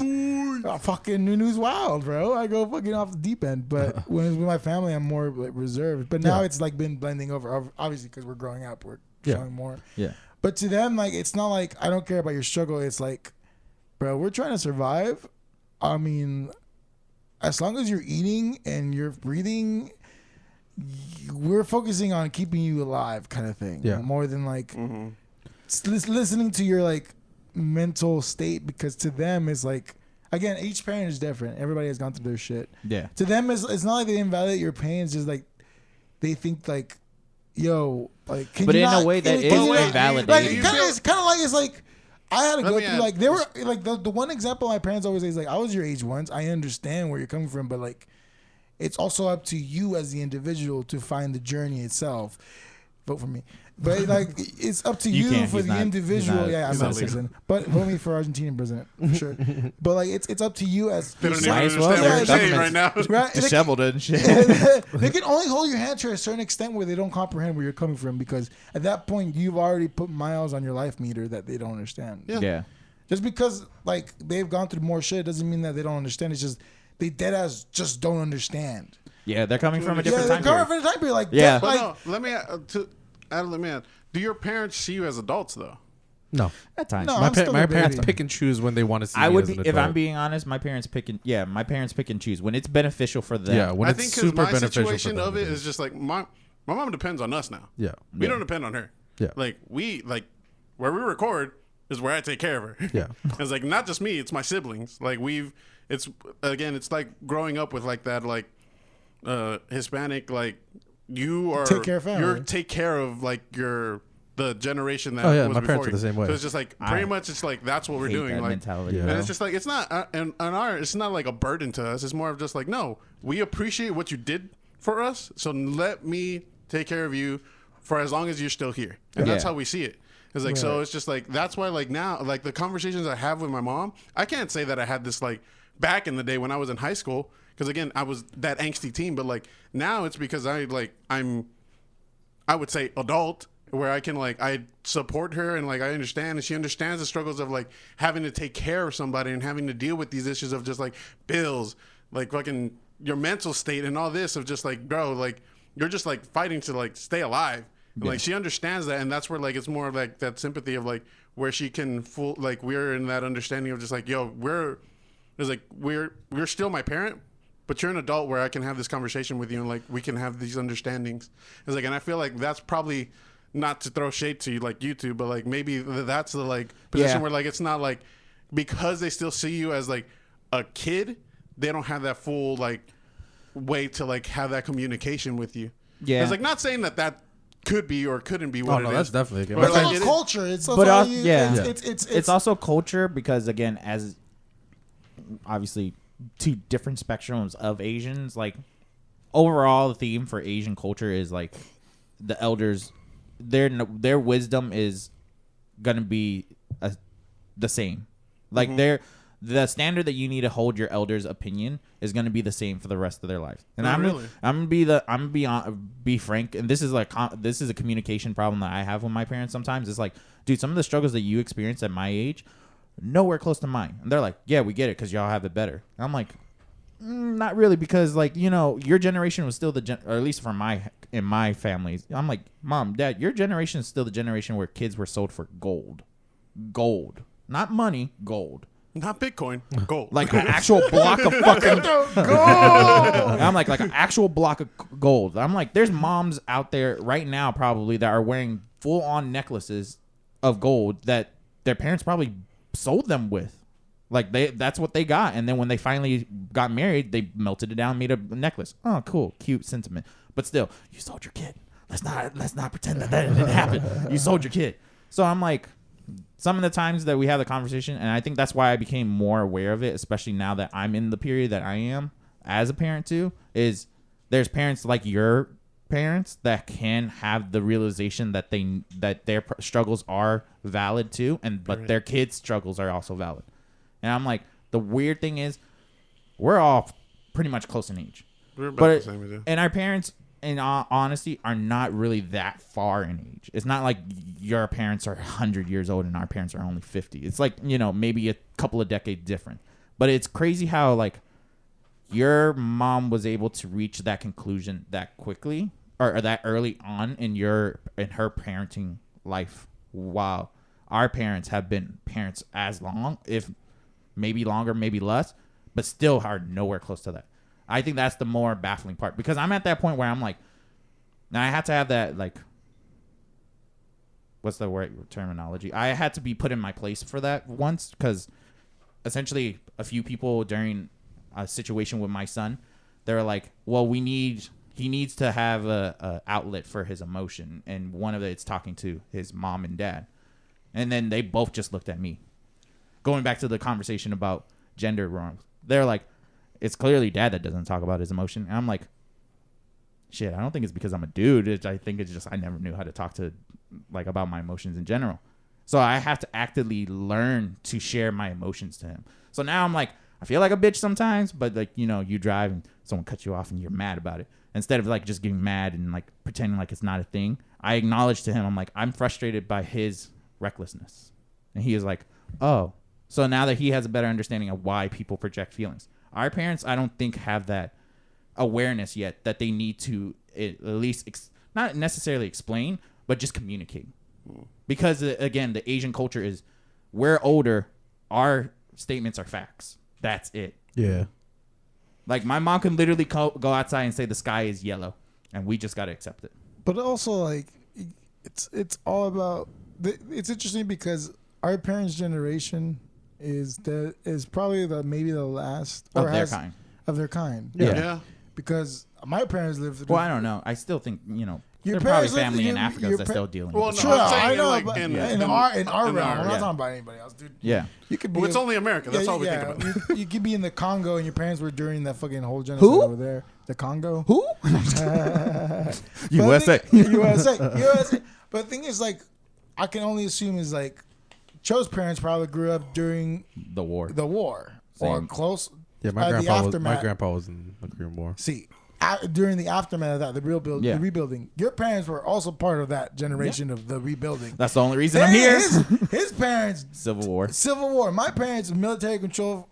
Speaker 3: fucking Nunu's wild, bro. I go fucking off the deep end. But when it's with my family, I'm more like reserved. But now
Speaker 2: Yeah.
Speaker 3: it's like been blending over, obviously, because we're growing up. We're
Speaker 2: Yeah.
Speaker 3: showing more.
Speaker 4: Yeah.
Speaker 3: But to them, like, it's not like I don't care about your struggle. It's like, bro, we're trying to survive. I mean, as long as you're eating and you're breathing, we're focusing on keeping you alive, kind of thing.
Speaker 2: Yeah.
Speaker 3: More than like listening to your like mental state, because to them it's like, again, each parent is different. Everybody has gone through their shit.
Speaker 4: Yeah.
Speaker 3: To them, it's not like they invalidate your pain. It's just like they think like, yo, like, can
Speaker 4: But
Speaker 3: you
Speaker 4: in a
Speaker 3: not-
Speaker 4: way that
Speaker 3: can
Speaker 4: is
Speaker 3: you not-
Speaker 4: invalidating.
Speaker 3: Like,
Speaker 1: Do you
Speaker 3: it's kind of like it's like I had to
Speaker 1: Let
Speaker 3: go
Speaker 1: me
Speaker 3: through
Speaker 1: add-
Speaker 3: like they were like the one example my parents always say is like, I was your age once. I understand where you're coming from, but like it's also up to you as the individual to find the journey itself. Vote for me. But like it's up to
Speaker 4: You
Speaker 3: you,
Speaker 4: can't.
Speaker 3: for
Speaker 4: He's
Speaker 3: the
Speaker 4: not-
Speaker 3: individual.
Speaker 4: he's not-
Speaker 3: Yeah, I'm
Speaker 1: he's
Speaker 3: not a
Speaker 1: not legal.
Speaker 3: citizen. But vote me for Argentinian president for sure. But like it's up to you as
Speaker 1: They don't even
Speaker 4: Might as well.
Speaker 1: understand what
Speaker 3: Their
Speaker 1: you're saying right now.
Speaker 3: right?
Speaker 4: Disheveled and shit.
Speaker 3: They can only hold your hand to a certain extent where they don't comprehend where you're coming from, because at that point you've already put miles on your life meter that they don't understand.
Speaker 1: Yeah.
Speaker 4: Yeah.
Speaker 3: Just because like they've gone through more shit doesn't mean that they don't understand. It's just they dead ass just don't understand.
Speaker 4: Yeah, they're coming from a
Speaker 3: Yeah,
Speaker 4: different
Speaker 3: they're
Speaker 4: time
Speaker 3: coming
Speaker 4: period.
Speaker 3: from a time period. Like,
Speaker 4: Yeah.
Speaker 1: But
Speaker 3: like,
Speaker 1: no, let me add. Do your parents see you as adults though?
Speaker 2: no,
Speaker 4: At times.
Speaker 3: No,
Speaker 2: my,
Speaker 3: I'm still
Speaker 2: my
Speaker 3: a
Speaker 2: parents
Speaker 3: baby.
Speaker 2: pick and choose when they want to see
Speaker 4: I
Speaker 2: me
Speaker 4: would
Speaker 2: as
Speaker 4: be,
Speaker 2: an
Speaker 4: if I'm
Speaker 2: adult.
Speaker 4: being honest, my parents pick and choose when it's beneficial for them.
Speaker 2: Yeah, when
Speaker 1: I
Speaker 2: it's
Speaker 1: think because
Speaker 2: super
Speaker 1: my
Speaker 2: beneficial for
Speaker 1: situation
Speaker 2: them,
Speaker 1: of it is just like my mom depends on us now.
Speaker 2: yeah,
Speaker 1: We don't depend on her.
Speaker 2: Yeah.
Speaker 1: Like where we record is where I take care of her.
Speaker 2: Yeah.
Speaker 1: It's like not just me, it's my siblings. Like it's like growing up with like that like Hispanic, like you are
Speaker 3: Take care of family.
Speaker 1: you're take care of like your the generation that
Speaker 2: Oh, yeah,
Speaker 1: was
Speaker 2: my
Speaker 1: before
Speaker 2: parents are
Speaker 1: you.
Speaker 2: the same way.
Speaker 1: So it's just like pretty much it's like that's what we're
Speaker 4: hate
Speaker 1: doing.
Speaker 4: that
Speaker 1: Like,
Speaker 4: mentality.
Speaker 2: Yeah.
Speaker 1: and it's just like it's not it's not like a burden to us. It's more of just like, no, we appreciate what you did for us. So let me take care of you for as long as you're still here. And that's
Speaker 4: Yeah.
Speaker 1: how we see it. It's like so it's just like that's why like now like the conversations I have with my mom, I can't say that I had this like back in the day when I was in high school because again I was that angsty teen, but like now it's because I would say adult where I can like I support her and like I understand and she understands the struggles of like having to take care of somebody and having to deal with these issues of just like bills, like fucking your mental state and all this of just like bro, like you're just like fighting to like stay alive. And, like she understands that and that's where like it's more of like that sympathy of like where she can full like we're in that understanding of just like yo we're still my parent. But you're an adult where I can have this conversation with you and like we can have these understandings. It's like, and I feel like that's probably not to throw shade to you like YouTube, but like maybe that's the like position where like it's not like because they still see you as like a kid, they don't have that full like way to like have that communication with you.
Speaker 4: Yeah.
Speaker 1: It's like not saying that could be or couldn't be
Speaker 2: Oh
Speaker 1: what
Speaker 2: no,
Speaker 1: it
Speaker 2: that's
Speaker 1: is.
Speaker 2: definitely a
Speaker 1: But,
Speaker 2: good.
Speaker 3: It's
Speaker 1: like,
Speaker 3: all
Speaker 1: it is-
Speaker 3: culture. It's
Speaker 4: But
Speaker 3: also
Speaker 4: it's also culture because again, as obviously two different spectrums of Asians, like overall the theme for Asian culture is like the elders, their wisdom is gonna be the same. Like the standard that you need to hold your elders' opinion is going to be the same for the rest of their lives. And
Speaker 1: Not
Speaker 4: I'm
Speaker 1: really.
Speaker 4: I'm gonna be frank, and this is a communication problem that I have with my parents. Sometimes it's like, dude, some of the struggles that you experience at my age, nowhere close to mine. And they're like, yeah, we get it because y'all have it better. And I'm like, not really, because like your generation was still or at least for in my family. I'm like, Mom, Dad, your generation is still the generation where kids were sold for gold, not money, gold.
Speaker 1: Not Bitcoin, gold.
Speaker 4: Like an actual block of fucking gold. I'm like an actual block of gold. I'm like, there's moms out there right now probably that are wearing full on necklaces of gold that their parents probably sold them with. Like that's what they got. And then when they finally got married, they melted it down, made a necklace. Oh, cool, cute sentiment. But still, you sold your kid. Let's not pretend that didn't happen. You sold your kid. So I'm like, some of the times that we have the conversation, and I think that's why I became more aware of it, especially now that I'm in the period that I am as a parent too, is there's parents like your parents that can have the realization that their struggles are valid too, but their kids' struggles are also valid. And I'm like, the weird thing is, we're all pretty much close in age,
Speaker 1: We're about the same as you.
Speaker 4: and our parents, in all honesty, are not really that far in age. It's not like your parents are 100 years old and our parents are only 50. It's like, maybe a couple of decades different. But it's crazy how, like, your mom was able to reach that conclusion that quickly or that early on in her parenting life, while our parents have been parents as long, if maybe longer, maybe less, but still are nowhere close to that. I think that's the more baffling part, because I'm at that point where I'm like, now I had to have that, like, what's the word terminology? I had to be put in my place for that once, because essentially a few people during a situation with my son, they were like, well, he needs to have a outlet for his emotion, and one of it's talking to his mom and dad. And then they both just looked at me. Going back to the conversation about gender roles, they're like, it's clearly dad that doesn't talk about his emotion. And I'm like, shit, I don't think it's because I'm a dude. I think it's just I never knew how to talk to, like, about my emotions in general. So I have to actively learn to share my emotions to him. So now I'm like, I feel like a bitch sometimes, but like, you drive and someone cuts you off and you're mad about it. Instead of like just getting mad and like pretending like it's not a thing, I acknowledge to him, I'm like, I'm frustrated by his recklessness. And he is like, oh. So now that he has a better understanding of why people project feelings. Our parents, I don't think, have that awareness yet that they need to at least not necessarily explain, but just communicate. Because, again, the Asian culture is, we're older, our statements are facts. That's it.
Speaker 2: Yeah.
Speaker 4: Like, my mom can literally go outside and say the sky is yellow, and we just got to accept it.
Speaker 3: But also, like, it's all about. It's interesting because our parents' generation is probably maybe the last
Speaker 4: Of their kind.
Speaker 3: of their kind.
Speaker 4: Yeah.
Speaker 1: Yeah.
Speaker 3: Because my parents lived through.
Speaker 4: Well, I don't know. I still think,
Speaker 3: Your
Speaker 4: There are probably
Speaker 3: parents live-
Speaker 4: family in
Speaker 3: your-
Speaker 4: Africa
Speaker 3: your
Speaker 4: that's
Speaker 3: pa-
Speaker 4: still dealing
Speaker 1: Well,
Speaker 4: with
Speaker 1: no,
Speaker 4: it.
Speaker 3: Sure,
Speaker 1: I'm saying
Speaker 3: I know,
Speaker 1: like
Speaker 3: but
Speaker 1: in
Speaker 3: in our
Speaker 1: in
Speaker 3: realm,
Speaker 1: our
Speaker 3: I'm not
Speaker 1: realm.
Speaker 3: talking about anybody else, dude.
Speaker 4: Yeah.
Speaker 3: You could be.
Speaker 1: Well, it's
Speaker 3: in-
Speaker 1: only America. That's all we think about.
Speaker 3: You could be in the Congo, and your parents were during that fucking whole genocide over there. The Congo.
Speaker 4: Who?
Speaker 3: USA.
Speaker 4: USA.
Speaker 3: USA. But the thing is, like, I can only assume is like, Cho's parents probably grew up during
Speaker 4: The war.
Speaker 3: the war or
Speaker 4: Same.
Speaker 3: close.
Speaker 2: Yeah,
Speaker 3: the
Speaker 2: my
Speaker 3: aftermath.
Speaker 2: grandpa was in the Korean War.
Speaker 3: See, during the aftermath of that, the rebuilding, your parents were also part of that generation of the rebuilding.
Speaker 4: That's the only reason I'm here.
Speaker 3: His parents,
Speaker 4: Civil War.
Speaker 3: Civil War. My parents, military control,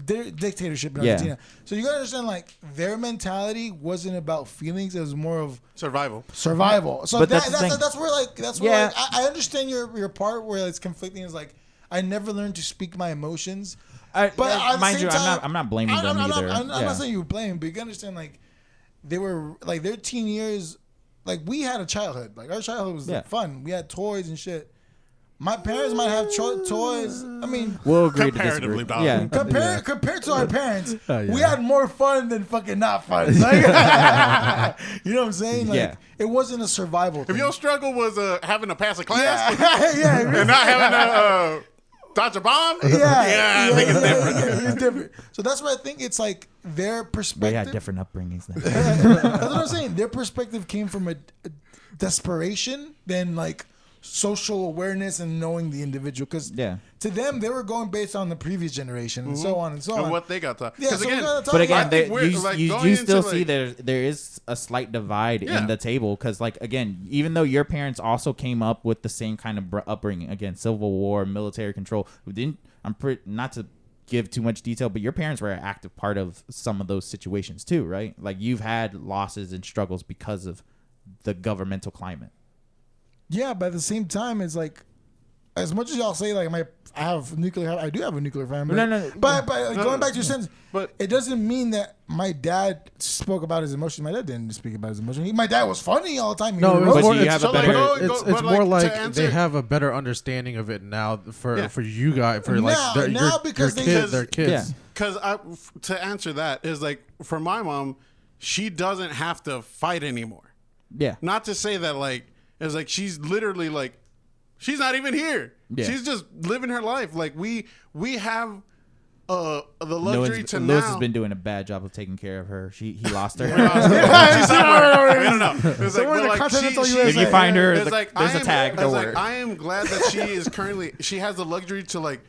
Speaker 3: dictatorship in
Speaker 4: Yeah.
Speaker 3: Argentina. So you gotta understand, like, their mentality wasn't about feelings; it was more of
Speaker 1: Survival.
Speaker 3: survival. So
Speaker 4: But
Speaker 3: that's
Speaker 4: that's the thing.
Speaker 3: that's where
Speaker 4: Yeah.
Speaker 3: like, I understand your part where it's conflicting. Is like, I never learned to speak my emotions. But at the
Speaker 4: mind
Speaker 3: same
Speaker 4: you,
Speaker 3: time,
Speaker 4: I'm not blaming them either.
Speaker 3: I'm
Speaker 4: Yeah.
Speaker 3: not saying you blame, but you can understand, like, they were like their teen years. Like, we had a childhood. Like, our childhood was like, fun. We had toys and shit. My parents might have toys. I mean,
Speaker 4: We'll agree to
Speaker 1: Comparatively,
Speaker 4: disagree.
Speaker 1: dog.
Speaker 4: Yeah.
Speaker 3: compared to our parents,
Speaker 2: Yeah.
Speaker 3: we had more fun than fucking not fun. Like, you know what I'm saying? Like,
Speaker 4: Yeah.
Speaker 3: it wasn't a survival
Speaker 1: If
Speaker 3: thing.
Speaker 1: your struggle was having to pass a class
Speaker 3: yeah,
Speaker 1: and not having to dodge a bomb, I think it's different.
Speaker 3: Yeah, it's different. So that's why I think it's like their
Speaker 4: We
Speaker 3: perspective.
Speaker 4: had different upbringings then.
Speaker 3: That's what I'm saying. Their perspective came from a desperation than like social awareness and knowing the individual. Because
Speaker 4: Yeah.
Speaker 3: to them, they were going based on the previous generation and so on and so on.
Speaker 1: And what they got taught.
Speaker 3: Yeah,
Speaker 1: Because
Speaker 3: so
Speaker 1: again,
Speaker 3: we gotta talk
Speaker 4: But
Speaker 3: about
Speaker 4: again,
Speaker 1: I think we're,
Speaker 4: you,
Speaker 1: like,
Speaker 4: you,
Speaker 1: going
Speaker 4: you
Speaker 1: into,
Speaker 4: still
Speaker 1: like-
Speaker 4: see there is a slight divide
Speaker 1: Yeah.
Speaker 4: in the table because, like, again, even though your parents also came up with the same kind of upbringing, again, Civil War, military control, not to give too much detail, but your parents were an active part of some of those situations too, right? Like, you've had losses and struggles because of the governmental climate.
Speaker 3: Yeah, but at the same time, it's like, as much as y'all say, like, I do have a nuclear family.
Speaker 4: No.
Speaker 3: But going back to your sentence,
Speaker 1: but-
Speaker 3: it doesn't mean that my dad spoke about his emotions. My dad didn't speak about his emotions. My dad was funny all the time. He
Speaker 2: No,
Speaker 3: wrote-
Speaker 2: it's
Speaker 4: But
Speaker 2: more,
Speaker 4: do you
Speaker 2: it's,
Speaker 4: have a
Speaker 1: so,
Speaker 4: better?
Speaker 1: like,
Speaker 2: it's
Speaker 1: but,
Speaker 2: more
Speaker 1: like,
Speaker 2: like
Speaker 1: to answer-
Speaker 2: they have a better understanding of it now for
Speaker 1: Yeah.
Speaker 2: for you guys for
Speaker 3: Now-
Speaker 2: like their,
Speaker 3: now
Speaker 2: your,
Speaker 3: because
Speaker 2: your
Speaker 3: they-
Speaker 2: kids, their kids.
Speaker 4: Yeah.
Speaker 1: Because to answer that is like, for my mom, she doesn't have to fight anymore.
Speaker 4: Yeah.
Speaker 1: Not to say that, like, it's like she's literally like, she's not even here.
Speaker 4: Yeah.
Speaker 1: She's just living her life. Like, we have the luxury to
Speaker 4: Lewis
Speaker 1: now.
Speaker 4: has been doing a bad job of taking care of her. He lost her.
Speaker 1: She's somewhere. I don't know. It's like,
Speaker 3: Somewhere in
Speaker 1: but
Speaker 3: the
Speaker 1: like,
Speaker 3: Continental
Speaker 1: she-
Speaker 3: USA.
Speaker 4: If you find her,
Speaker 1: it's
Speaker 4: the-
Speaker 1: like,
Speaker 4: there's a tag.
Speaker 1: It's
Speaker 4: Don't
Speaker 1: like,
Speaker 4: worry.
Speaker 1: I am glad that she is currently, she has the luxury to, like,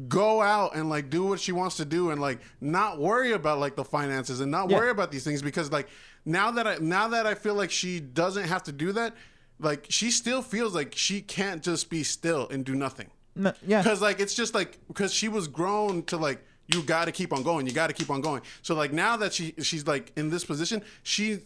Speaker 1: go out and, like, do what she wants to do and, like, not worry about, like, the finances and not
Speaker 4: Yeah.
Speaker 1: worry about these things, because, like, now that I feel like she doesn't have to do that, like, she still feels like she can't just be still and do nothing.
Speaker 4: No, yeah.
Speaker 1: Because, like, it's just like, because she was grown to, like, you got to keep on going. You got to keep on going. So, like, now that she's like in this position, she's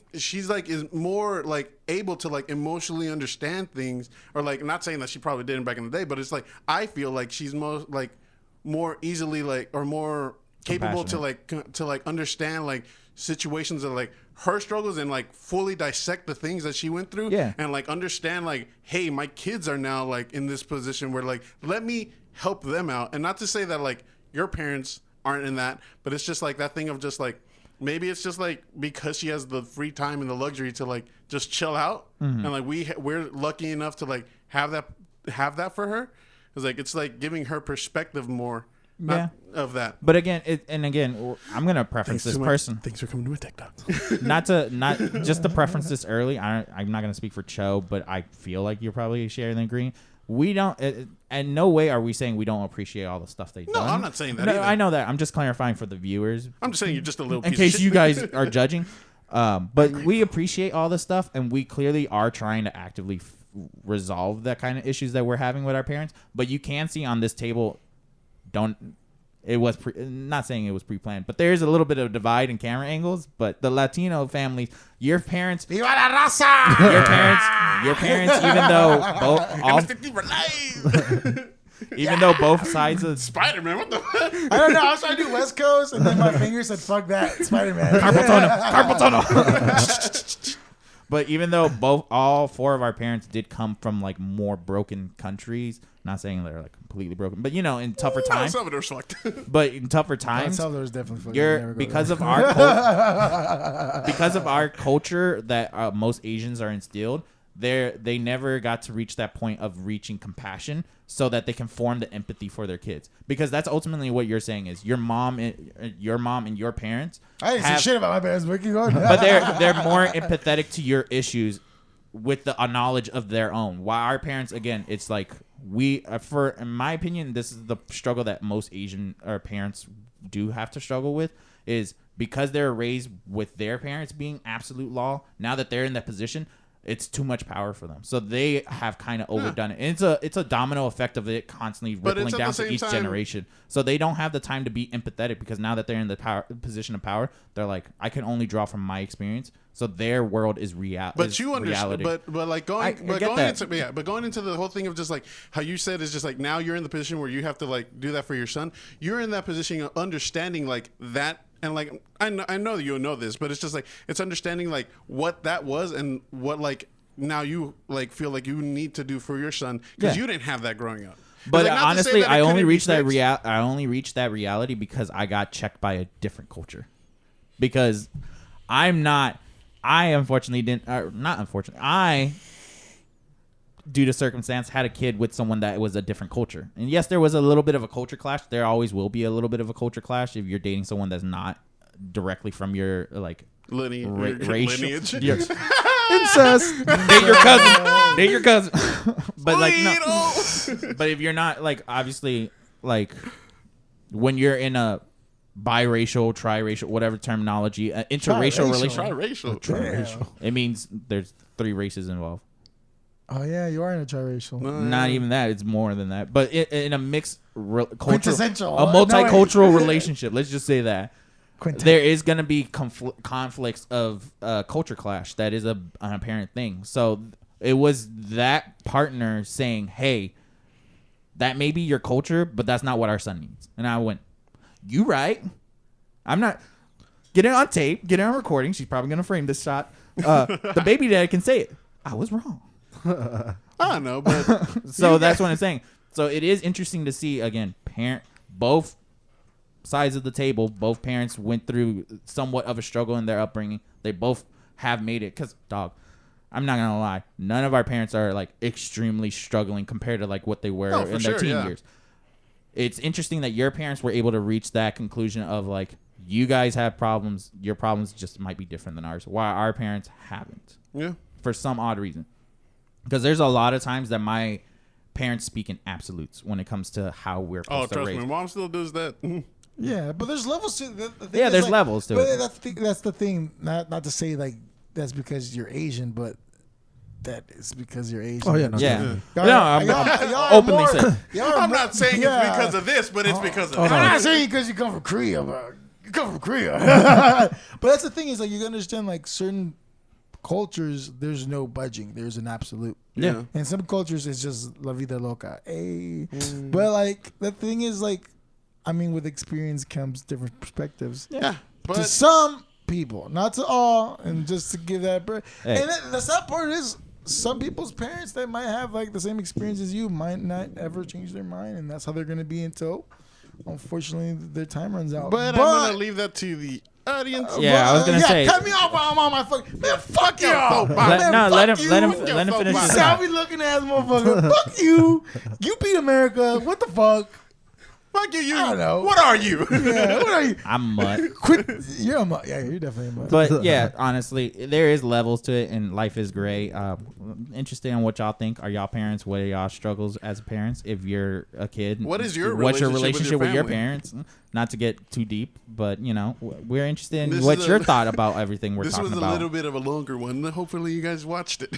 Speaker 1: like is more like able to, like, emotionally understand things, or, like, not saying that she probably didn't back in the day, but it's like, I feel like she's more easily, like, or more capable to like understand, like, situations that, like, her struggles, and, like, fully dissect the things that she went through.
Speaker 4: Yeah.
Speaker 1: And, like, understand, like, hey, my kids are now, like, in this position where, like, let me help them out. And not to say that, like, your parents aren't in that, but it's just like that thing of just, like, maybe it's just, like, because she has the free time and the luxury to, like, just chill out. And, like, we're lucky enough to, like, have that for her. It's like giving her perspective more. Of that.
Speaker 4: But again, I'm gonna preference this person.
Speaker 1: Thanks for coming to my TikTok.
Speaker 4: not just to preference this early. I'm not gonna speak for Cho, but I feel like you're probably sharing the green. We don't, and no way are we saying we don't appreciate all the stuff they've done.
Speaker 1: No, I'm not saying that
Speaker 4: No,
Speaker 1: either.
Speaker 4: I know that. I'm just clarifying for the viewers
Speaker 1: I'm just saying you're just a little
Speaker 4: in
Speaker 1: piece
Speaker 4: case
Speaker 1: of
Speaker 4: you
Speaker 1: shit.
Speaker 4: guys are judging. But we appreciate all this stuff, and we clearly are trying to actively resolve that kind of issues that we're having with our parents. But you can see on this table, not saying it was pre-planned, but there's a little bit of divide in camera angles. But the Latino families, your parents,
Speaker 3: Viva la raza!
Speaker 4: your parents, even though both sides of
Speaker 1: Spider-Man, what the fuck?
Speaker 3: I don't know. I was trying to do West Coast, and then my finger said, "Fuck that, Spider-Man."
Speaker 4: carpal tunnel. But even though all four of our parents did come from, like, more broken countries, Not saying they're like completely broken, but in tougher
Speaker 1: El
Speaker 4: times.
Speaker 1: Salvador's fucked.
Speaker 4: But in tougher
Speaker 3: El
Speaker 4: times,
Speaker 3: Salvador's definitely fucking
Speaker 4: you're
Speaker 3: never go
Speaker 4: because
Speaker 3: there.
Speaker 4: of our because of our culture that most Asians are instilled. They never got to reach that point of reaching compassion so that they can form the empathy for their kids, because that's ultimately what you're saying is your mom and your parents
Speaker 3: I didn't say
Speaker 4: have,
Speaker 3: shit about my parents, but keep going.
Speaker 4: but they're more empathetic to your issues with the knowledge of their own. While our parents, again, it's like in my opinion, this is the struggle that most Asian parents do have to struggle with, is because they're raised with their parents being absolute law. Now that they're in that position, it's too much power for them, so they have kind of overdone it. And it's a domino effect of it constantly rippling down to each generation. So they don't have the time to be empathetic, because now that they're in the position of power, they're like, I can only draw from my experience. So their world is reality.
Speaker 1: But you understand, but like going into the whole thing of just like how you said is just like now you're in the position where you have to like do that for your son. You're in that position of understanding like that. And like I know you know this, but it's just like it's understanding like what that was and what like now you like feel like you need to do for your son, because you didn't have that growing up.
Speaker 4: But
Speaker 1: like,
Speaker 4: honestly, I only reached that reality because I got checked by a different culture. Because I unfortunately didn't. Not unfortunately, I, due to circumstance, had a kid with someone that was a different culture. And yes, there was a little bit of a culture clash. There always will be a little bit of a culture clash if you're dating someone that's not directly from your like
Speaker 1: lineage.
Speaker 4: Your,
Speaker 2: Incest.
Speaker 4: date your cousin. But like no. But if you're not like, obviously, like when you're in a biracial, triracial, whatever terminology, interracial relationship,
Speaker 1: Triracial.
Speaker 4: it means there's 3 races involved.
Speaker 3: Oh yeah, you are in a triracial.
Speaker 4: Not even that; it's more than that. But in a mixed
Speaker 3: Quintessential.
Speaker 4: a multicultural relationship. Let's just say that
Speaker 3: Quintessential.
Speaker 4: there is going to be conflicts of culture clash. That is an apparent thing. So it was that partner saying, "Hey, that may be your culture, but that's not what our son needs." And I went, "You right? I'm not." Get it on tape. Get it on recording. She's probably going to frame this shot. The baby dad can say it. I was wrong.
Speaker 1: I don't know, but
Speaker 4: So that's what I'm saying. So it is interesting to see, again, both sides of the table. Both parents went through somewhat of a struggle in their upbringing. They both have made it. Because, dog, I'm not gonna lie, none of our parents are like extremely struggling compared to like what they were in their teen years. It's interesting that your parents were able to reach that conclusion of like, you guys have problems. Your problems just might be different than ours. While our parents haven't.
Speaker 1: Yeah.
Speaker 4: For some odd reason. Because there's a lot of times that my parents speak in absolutes when it comes to how we're supposed to raise.
Speaker 1: Trust me, mom still does that.
Speaker 3: Yeah, but there's levels to the thing.
Speaker 4: Yeah,
Speaker 3: is,
Speaker 4: there's
Speaker 3: like,
Speaker 4: levels to it.
Speaker 3: That's the thing. Not to say like that's because you're Asian, but that is because you're Asian.
Speaker 2: Oh yeah, no,
Speaker 4: Yeah.
Speaker 3: Y'all-
Speaker 4: No, I'm
Speaker 3: y'all
Speaker 4: openly
Speaker 3: more-
Speaker 4: saying.
Speaker 3: y'all are
Speaker 1: I'm
Speaker 3: more-
Speaker 1: not saying
Speaker 3: yeah.
Speaker 1: it's because of this, but it's because of
Speaker 3: I'm
Speaker 1: that.
Speaker 3: not saying because you come from Korea, bro. You come from Korea. But that's the thing is like you understand like certain cultures, there's no budging. There's an absolute.
Speaker 4: Yeah.
Speaker 3: And some cultures it's just la vida loca. Hey. But like the thing is like, I mean, with experience comes different perspectives.
Speaker 1: Yeah, but
Speaker 3: To some people, not to all, and just to give that.
Speaker 4: Hey.
Speaker 3: And the sad part is, some people's parents that might have like the same experience as you might not ever change their mind, and that's how they're gonna be until, unfortunately, their time runs out.
Speaker 1: I'm gonna leave that to the audience.
Speaker 4: Yeah, I was gonna say.
Speaker 3: cut me off while I'm on my fucking man. Fuck you.
Speaker 4: Let him finish his thought.
Speaker 3: Savvy looking ass motherfucker. Fuck you. You beat America. What the fuck?
Speaker 1: Fuck you.
Speaker 3: I don't know.
Speaker 1: What are you?
Speaker 3: Yeah, what are you?
Speaker 4: I'm mutt.
Speaker 3: Quit. You're a mutt. Yeah, you're definitely a mutt.
Speaker 4: But yeah, honestly, there is levels to it, and life is great. Interested in what y'all think. Are y'all parents? What are y'all struggles as parents? If you're a kid,
Speaker 1: What is your
Speaker 4: what's your
Speaker 1: relationship
Speaker 4: relationship
Speaker 1: with
Speaker 4: with
Speaker 1: your
Speaker 4: your parents? Not to get too deep, but you know, we're interested in
Speaker 1: This
Speaker 4: what's
Speaker 1: is
Speaker 4: your
Speaker 1: a-
Speaker 4: thought about everything we're
Speaker 1: This
Speaker 4: talking
Speaker 1: was a
Speaker 4: about.
Speaker 1: little bit of a longer one. Hopefully, you guys watched it.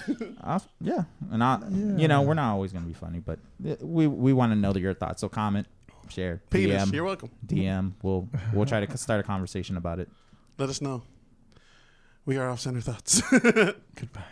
Speaker 4: Yeah, and you know, we're not always gonna be funny, but we want to know your thoughts. So comment, share,
Speaker 1: Penis,
Speaker 4: DM,
Speaker 1: you're welcome.
Speaker 4: DM. We'll try to start a conversation about it.
Speaker 1: Let us know. We are Off Center Thoughts.
Speaker 3: Goodbye.